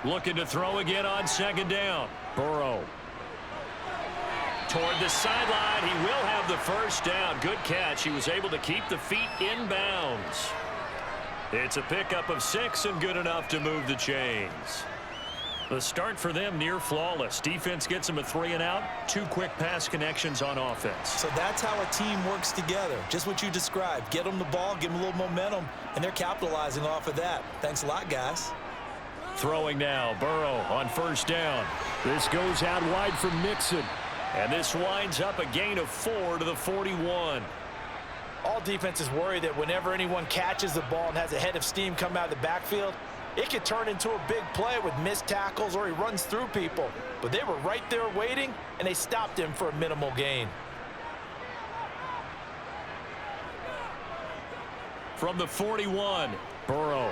Looking to throw again on 2nd down. Burrow. Toward the sideline. He will have the 1st down. Good catch. He was able to keep the feet in bounds. It's a pickup of 6 and good enough to move the chains. The start for them near flawless. Defense gets them a 3 and out. 2 quick pass connections on offense. So that's how a team works together. Just what you described. Get them the ball, give them a little momentum, and they're capitalizing off of that. Thanks a lot, guys. Throwing now, Burrow on 1st down. This goes out wide for Mixon. And this winds up a gain of 4 to the 41. All defenses worry that whenever anyone catches the ball and has a head of steam come out of the backfield, it could turn into a big play with missed tackles or he runs through people. But they were right there waiting, and they stopped him for a minimal gain. From the 41, Burrow.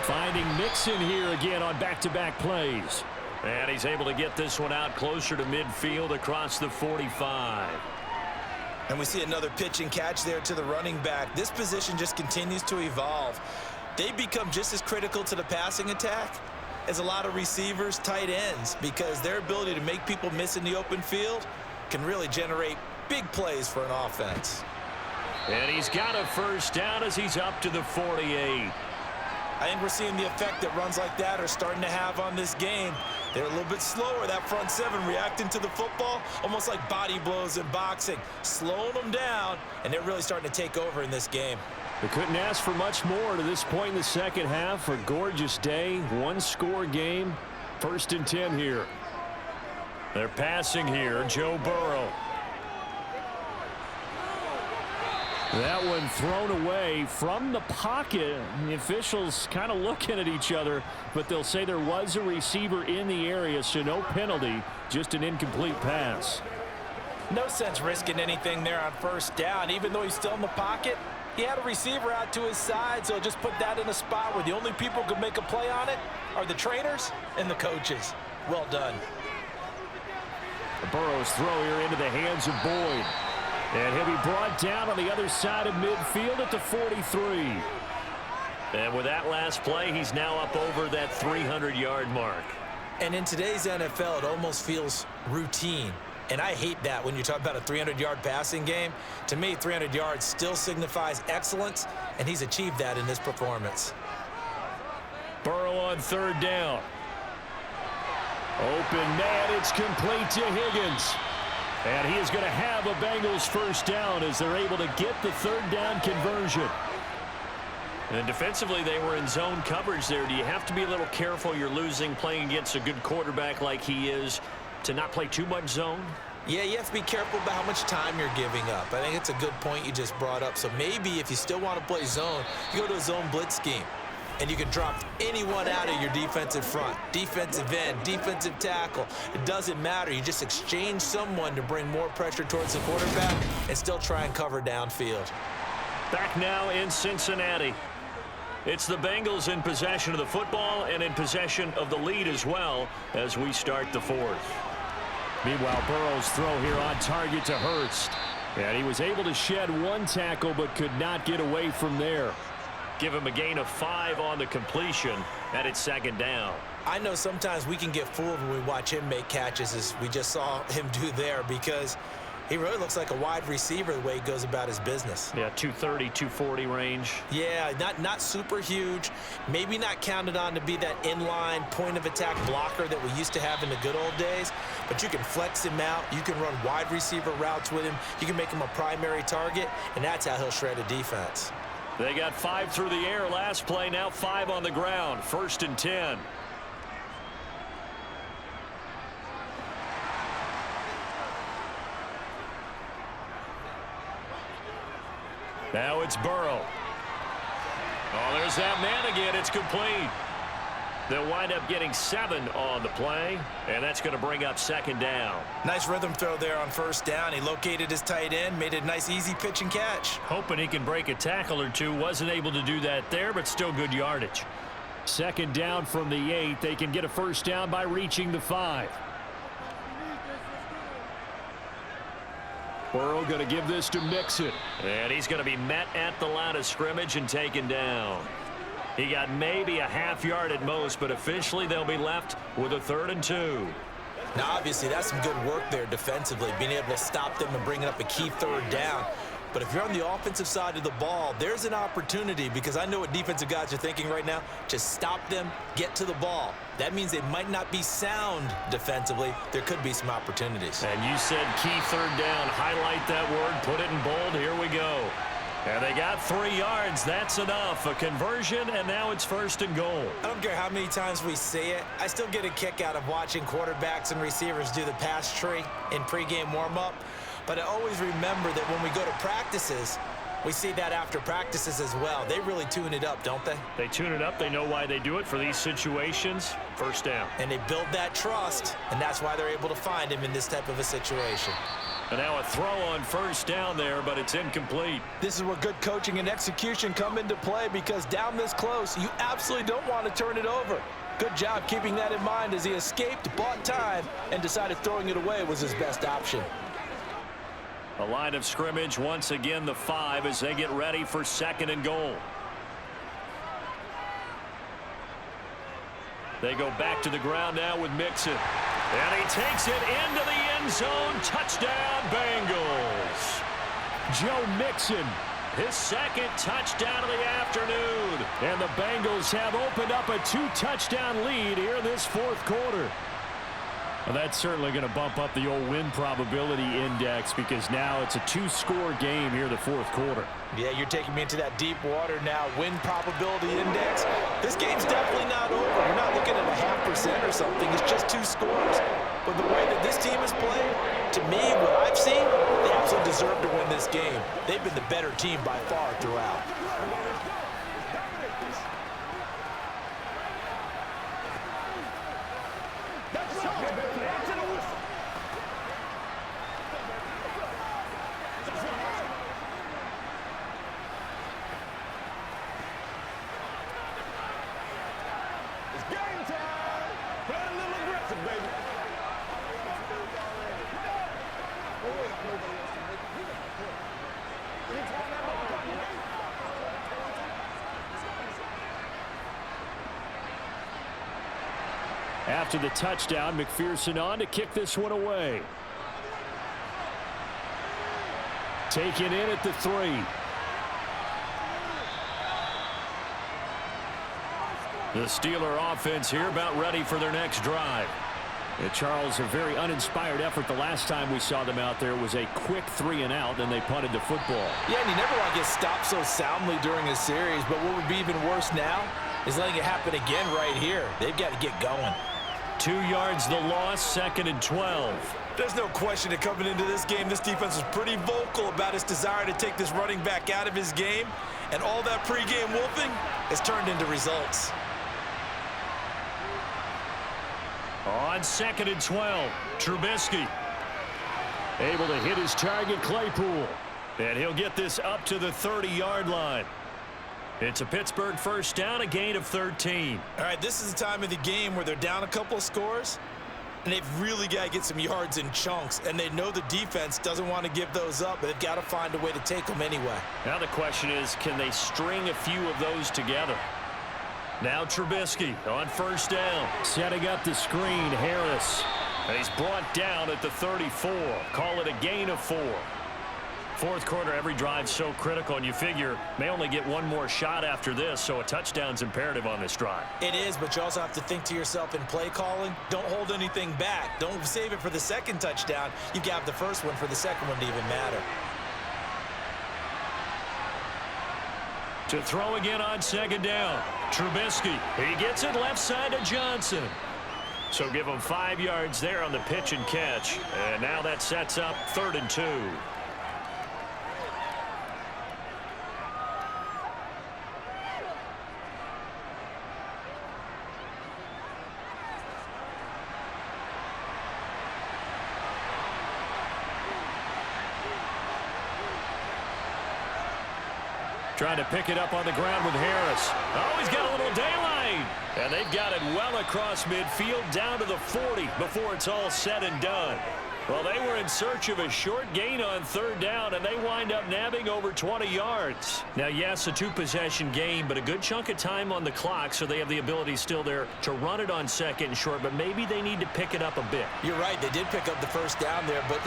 Finding Mixon here again on back-to-back plays. And he's able to get this one out closer to midfield across the 45. And we see another pitch and catch there to the running back. This position just continues to evolve. They become just as critical to the passing attack as a lot of receivers, tight ends, because their ability to make people miss in the open field can really generate big plays for an offense. And he's got a first down as he's up to the 48. I think we're seeing the effect that runs like that are starting to have on this game. They're a little bit slower, that front seven, reacting to the football, almost like body blows in boxing, slowing them down, and they're really starting to take over in this game. They couldn't ask for much more to this point in the second half. A gorgeous day, one-score game, 1st and 10 here. They're passing here, Joe Burrow. That one thrown away from the pocket. The officials kind of looking at each other, but they'll say there was a receiver in the area, so no penalty, just an incomplete pass. No sense risking anything there on first down. Even though he's still in the pocket, he had a receiver out to his side, so just put that in a spot where the only people who can make a play on it are the trainers and the coaches. Well done. Burrow's throw here into the hands of Boyd. And he'll be brought down on the other side of midfield at the 43. And with that last play, he's now up over that 300-yard mark. And in today's NFL, it almost feels routine. And I hate that when you talk about a 300-yard passing game. To me, 300 yards still signifies excellence, and he's achieved that in this performance. Burrow on 3rd down. Open man, it's complete to Higgins. And he is going to have a Bengals first down as they're able to get the 3rd down conversion. And defensively, they were in zone coverage there. Do you have to be a little careful? You're losing playing against a good quarterback like he is to not play too much zone? Yeah, you have to be careful about how much time you're giving up. I think it's a good point you just brought up. So maybe if you still want to play zone, you go to a zone blitz scheme. And you can drop anyone out of your defensive front, defensive end, defensive tackle. It doesn't matter. You just exchange someone to bring more pressure towards the quarterback and still try and cover downfield. Back now in Cincinnati. It's the Bengals in possession of the football and in possession of the lead as well as we start the 4th. Meanwhile, Burrow's throw here on target to Hurst. And he was able to shed one tackle but could not get away from there. Give him a gain of 5 on the completion, and it's 2nd down. I know sometimes we can get fooled when we watch him make catches, as we just saw him do there, because he really looks like a wide receiver the way he goes about his business. Yeah, 230, 240 range. Yeah, not super huge. Maybe not counted on to be that inline point-of-attack blocker that we used to have in the good old days, but you can flex him out. You can run wide receiver routes with him. You can make him a primary target, and that's how he'll shred a defense. They got 5 through the air last play, now 5 on the ground. 1st and 10. Now it's Burrow. Oh, there's that man again. It's complete. They'll wind up getting 7 on the play, and that's going to bring up 2nd down. Nice rhythm throw there on 1st down. He located his tight end, made it a nice, easy pitch and catch. Hoping he can break a tackle or two. Wasn't able to do that there, but still good yardage. 2nd down from the 8. They can get a first down by reaching the 5. Burrow going to give this to Mixon. And he's going to be met at the line of scrimmage and taken down. He got maybe a half yard at most, but officially they'll be left with a 3rd and 2. Now, obviously, that's some good work there defensively, being able to stop them and bringing up a key 3rd down. But if you're on the offensive side of the ball, there's an opportunity, because I know what defensive guys are thinking right now. Just stop them, get to the ball. That means they might not be sound defensively. There could be some opportunities. And you said key 3rd down. Highlight that word, put it in bold. Here we go. And they got 3 yards. That's enough. A conversion, and now it's 1st and goal. I don't care how many times we say it. I still get a kick out of watching quarterbacks and receivers do the pass tree in pregame warm-up. But I always remember that when we go to practices, We see that after practices as well. They really tune it up, don't they? They tune it up. They know why they do it for these situations. First down. And they build that trust, and that's why they're able to find him in this type of a situation. And now a throw on first down there, but it's incomplete. This is where good coaching and execution come into play, because down this close, you absolutely don't want to turn it over. Good job keeping that in mind as he escaped, bought time, and decided throwing it away was his best option. A line of scrimmage, once again the 5 as they get ready for 2nd and goal. They go back to the ground now with Mixon. And he takes it into the end zone. Touchdown, Bengals. Joe Mixon, His 2nd touchdown of the afternoon. and the Bengals have opened up a 2-touchdown lead here in this 4th quarter. Well, that's certainly going to bump up the old win probability index, because now it's a 2-score game here in the 4th quarter. Yeah, you're taking me into that deep water now. Win probability index. This game's definitely not over. You're not looking at a 0.5% or something. It's just 2 scores. But the way that this team has played, to me, what I've seen, they absolutely deserve to win this game. They've been the better team by far throughout. After the touchdown, McPherson on to kick this one away. Taken in at the 3. The Steeler offense here about ready for their next drive. Charles, a very uninspired effort the last time we saw them out there. It was a quick 3 and out, and they punted the football. Yeah, and you never want to get stopped so soundly during a series, but what would be even worse now is letting it happen again right here. They've got to get going. 2 yards the loss, 2nd and 12. There's no question that coming into this game, this defense was pretty vocal about its desire to take this running back out of his game, and all that pregame wolfing has turned into results. On 2nd and 12, Trubisky Able to hit his target, Claypool. and he'll get this up to the 30-yard line. It's a Pittsburgh first down, a gain of 13. All right, this is the time of the game where they're down a couple of scores, and they've really got to get some yards in chunks, and they know the defense doesn't want to give those up, but they've got to find a way to take them anyway. Now the question is, can they string a few of those together? Now Trubisky on first down. Setting up the screen, Harris. And he's brought down at the 34. Call it a gain of 4. 4th quarter, every drive so critical, and you figure may only get one more shot after this, so a touchdown's imperative on this drive. It is, but you also have to think to yourself in play calling, don't hold anything back. Don't save it for the 2nd touchdown. You've got the first one for the 2nd one to even matter. To throw again on 2nd down. Trubisky, he gets it left side to Johnson. So give him 5 yards there on the pitch and catch. And now that sets up 3rd and 2. Trying to pick it up on the ground with Harris. Oh, he's got a little daylight. And they've got it well across midfield down to the 40 before it's all said and done. Well, they were in search of a short gain on 3rd down, and they wind up nabbing over 20 yards. Now, yes, a 2-possession game, but a good chunk of time on the clock, so they have the ability still there to run it on 2nd and short, but maybe they need to pick it up a bit. You're right, they did pick up the first down there, but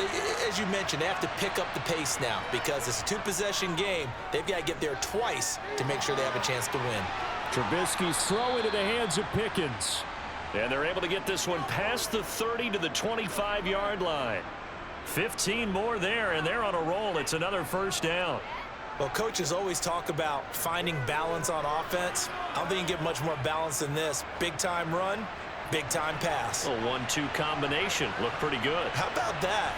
as you mentioned, they have to pick up the pace now because it's a 2-possession game. They've got to get there twice to make sure they have a chance to win. Trubisky's throw into the hands of Pickens. And they're able to get this one past the 30 to the 25-yard line. 15 more there, and they're on a roll. It's another first down. Well, coaches always talk about finding balance on offense. I don't think you can get much more balance than this. Big-time run, big-time pass. A 1-2 combination. Looked pretty good. How about that?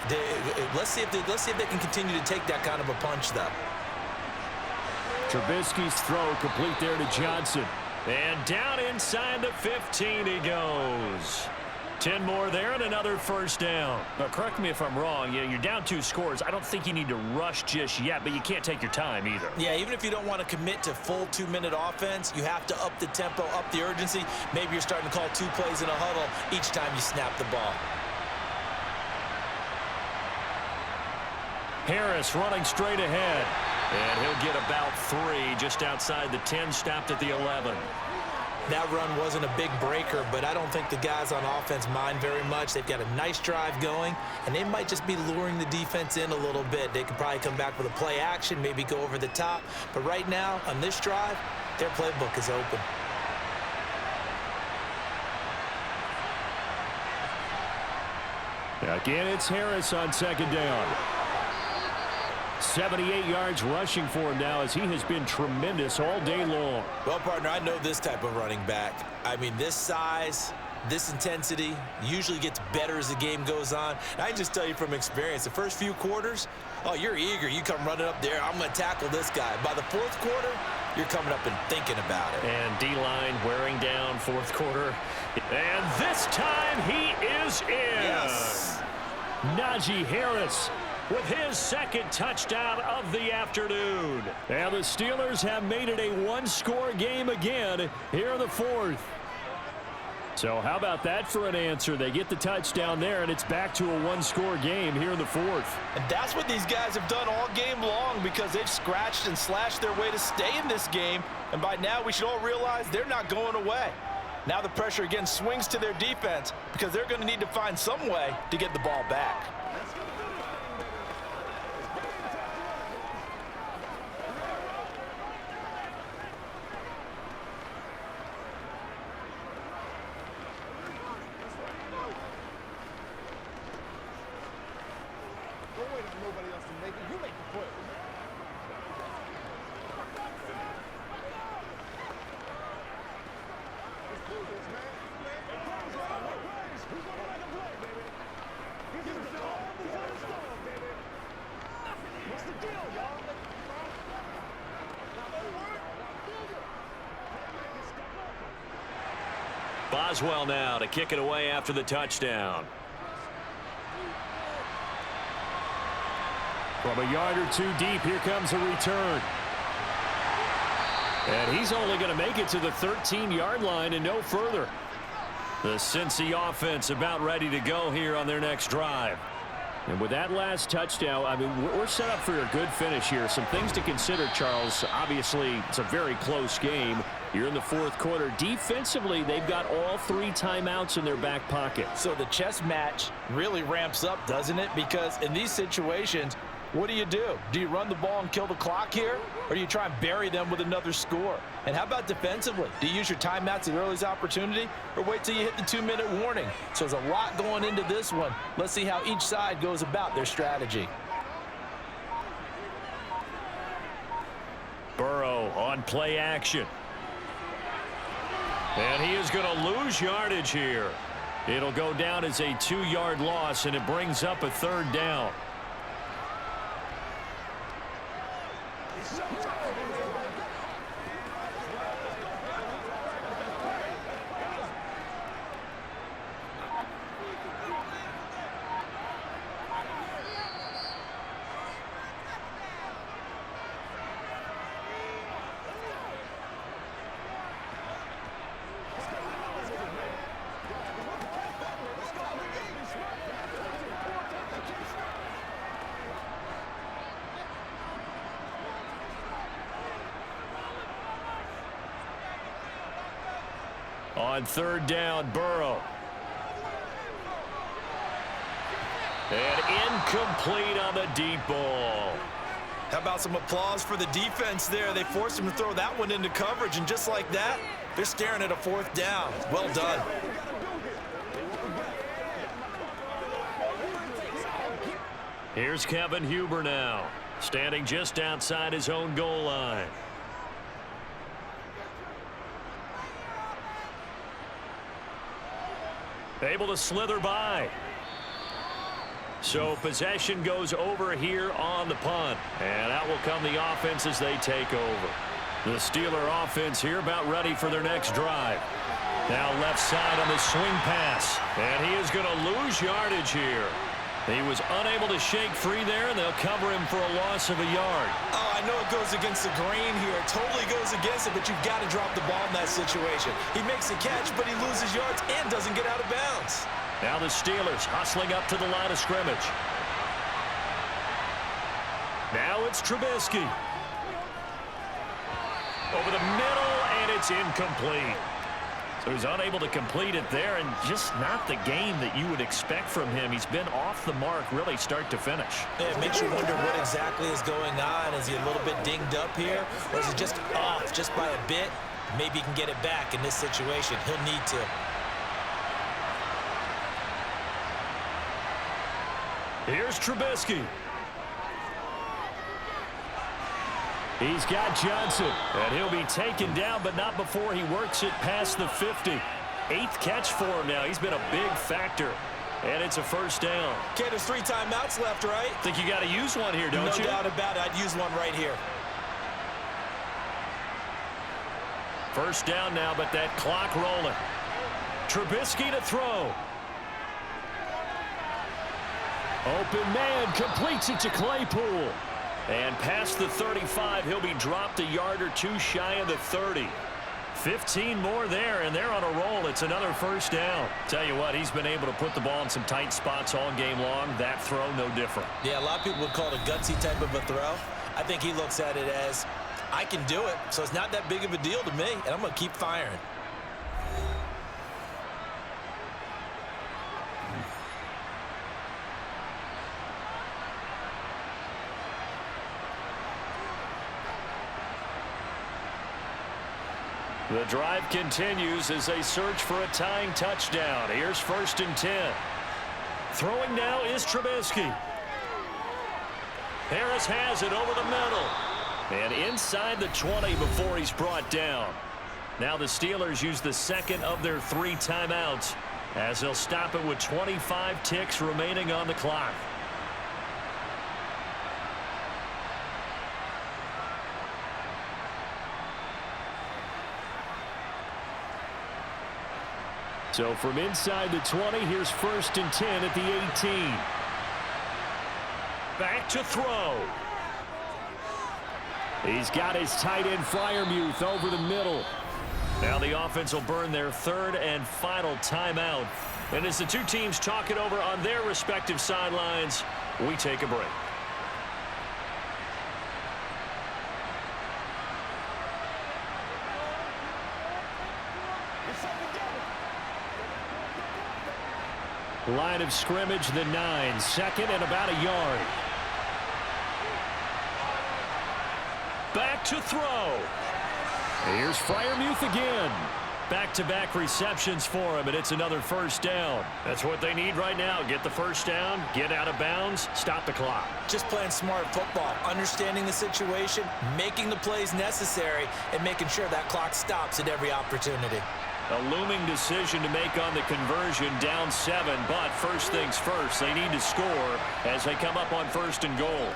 Let's see if they can continue to take that kind of a punch, though. Trubisky's throw complete there to Johnson. And down inside the 15 he goes. 10 more there and another first down. Now, correct me if I'm wrong. You're down 2 scores. I don't think you need to rush just yet, but you can't take your time either. Yeah, even if you don't want to commit to full 2-minute offense, you have to up the tempo, up the urgency. Maybe you're starting to call 2 plays in a huddle each time you snap the ball. Harris running straight ahead. And he'll get about 3 just outside the 10, stopped at the 11. That run wasn't a big breaker, but I don't think the guys on offense mind very much. They've got a nice drive going, and they might just be luring the defense in a little bit. They could probably come back with a play action, maybe go over the top. But right now, on this drive, their playbook is open. Again, it's Harris on second down. 78 yards rushing for him now as he has been tremendous all day long. Well, partner, I know this type of running back. I mean, this size, this intensity usually gets better as the game goes on. And I can just tell you from experience, the first few quarters, oh, you're eager. You come running up there, I'm going to tackle this guy. By the fourth quarter, you're coming up and thinking about it. And D-line wearing down fourth quarter. And this time he is in. Yes. Najee Harris with his second touchdown of the afternoon. And the Steelers have made it a 1-score game again here in the fourth. So how about that for an answer? They get the touchdown there, and it's back to a 1-score game here in the fourth. And that's what these guys have done all game long because they've scratched and slashed their way to stay in this game. And by now, we should all realize they're not going away. Now the pressure again swings to their defense because they're going to need to find some way to get the ball back. Boswell now to kick it away after the touchdown. From a yard or 2 deep, here comes a return. And he's only going to make it to the 13-yard line and no further. The Cincy offense about ready to go here on their next drive. And with that last touchdown, I mean, we're set up for a good finish here. Some things to consider, Charles. Obviously, it's a very close game. You're in the fourth quarter. Defensively, they've got all 3 timeouts in their back pocket. So the chess match really ramps up, doesn't it? Because in these situations, what do? Do you run the ball and kill the clock here? Or do you try and bury them with another score? And how about defensively? Do you use your timeouts at earliest opportunity or wait till you hit the 2-minute warning? So there's a lot going into this one. Let's see how each side goes about their strategy. Burrow on play action. And he is going to lose yardage here. It'll go down as a 2-yard loss, and it brings up a 3rd down. On 3rd down, Burrow. And incomplete on the deep ball. How about some applause for the defense there? They forced him to throw that one into coverage, and just like that, they're staring at a 4th down. Well done. Here's Kevin Huber now, standing just outside his own goal line. Able to slither by. So possession goes over here on the punt. And out will come the offense as they take over. The Steeler offense here about ready for their next drive. Now left side on the swing pass. And he is going to lose yardage here. He was unable to shake free there, and they'll cover him for a loss of a yard. Oh, I know it goes against the grain here. It totally goes against it, but you've got to drop the ball in that situation. He makes a catch, but he loses yards and doesn't get out of bounds. Now the Steelers hustling up to the line of scrimmage. Now it's Trubisky. Over the middle, and it's incomplete. So he's unable to complete it there, and just not the game that you would expect from him. He's been off the mark really start to finish. Yeah, it makes you wonder what exactly is going on. Is he a little bit dinged up here, or is he just off just by a bit? Maybe he can get it back in this situation. He'll need to. Here's Trubisky. He's got Johnson. And he'll be taken down, but not before he works it past the 50. 8th catch for him now. He's been a big factor. And it's a first down. Okay, there's 3 timeouts left, right? Think you got to use one here, don't you? No doubt about it. I'd use one right here. First down now, but that clock rolling. Trubisky to throw. Open man completes it to Claypool. And past the 35, he'll be dropped a yard or 2 shy of the 30. 15 more there, and they're on a roll. It's another first down. Tell you what, he's been able to put the ball in some tight spots all game long. That throw, no different. Yeah, a lot of people would call it a gutsy type of a throw. I think he looks at it as, I can do it, so it's not that big of a deal to me, and I'm going to keep firing. The drive continues as they search for a tying touchdown. Here's 1st and 10. Throwing now is Trubisky. Harris has it over the middle. And inside the 20 before he's brought down. Now the Steelers use the second of their 3 timeouts as they'll stop it with 25 ticks remaining on the clock. So from inside the 20, here's 1st and 10 at the 18. Back to throw. He's got his tight end Freiermuth over the middle. Now the offense will burn their 3rd and final timeout. And as the 2 teams talk it over on their respective sidelines, we take a break. Line of scrimmage, the 9. 2nd and about a yard. Back to throw. Here's Freiermuth again. Back-to-back receptions for him, and it's another first down. That's what they need right now. Get the first down, get out of bounds, stop the clock. Just playing smart football, understanding the situation, making the plays necessary, and making sure that clock stops at every opportunity. A looming decision to make on the conversion, down 7, but first things first, they need to score as they come up on 1st and goal.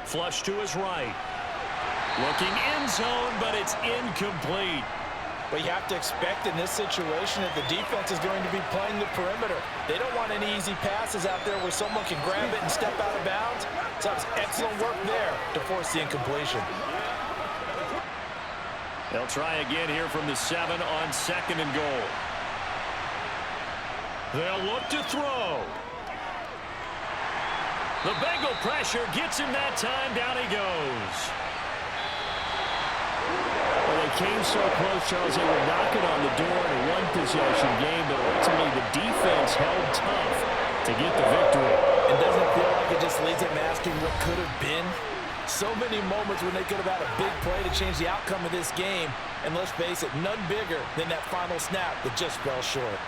Flush to his right. Looking end zone, but it's incomplete. But you have to expect in this situation that the defense is going to be playing the perimeter. They don't want any easy passes out there where someone can grab it and step out of bounds. So that was excellent work there to force the incompletion. They'll try again here from the 7 on 2nd and goal. They'll look to throw. The Bengal pressure gets him that time. Down he goes. Well, they came so close, Charles. They were knocking on the door in a one-possession game, but ultimately the defense held tough to get the victory. And doesn't it feel like it just leaves them asking what could have been? So many moments when they could have had a big play to change the outcome of this game. And let's face it, none bigger than that final snap that just fell short.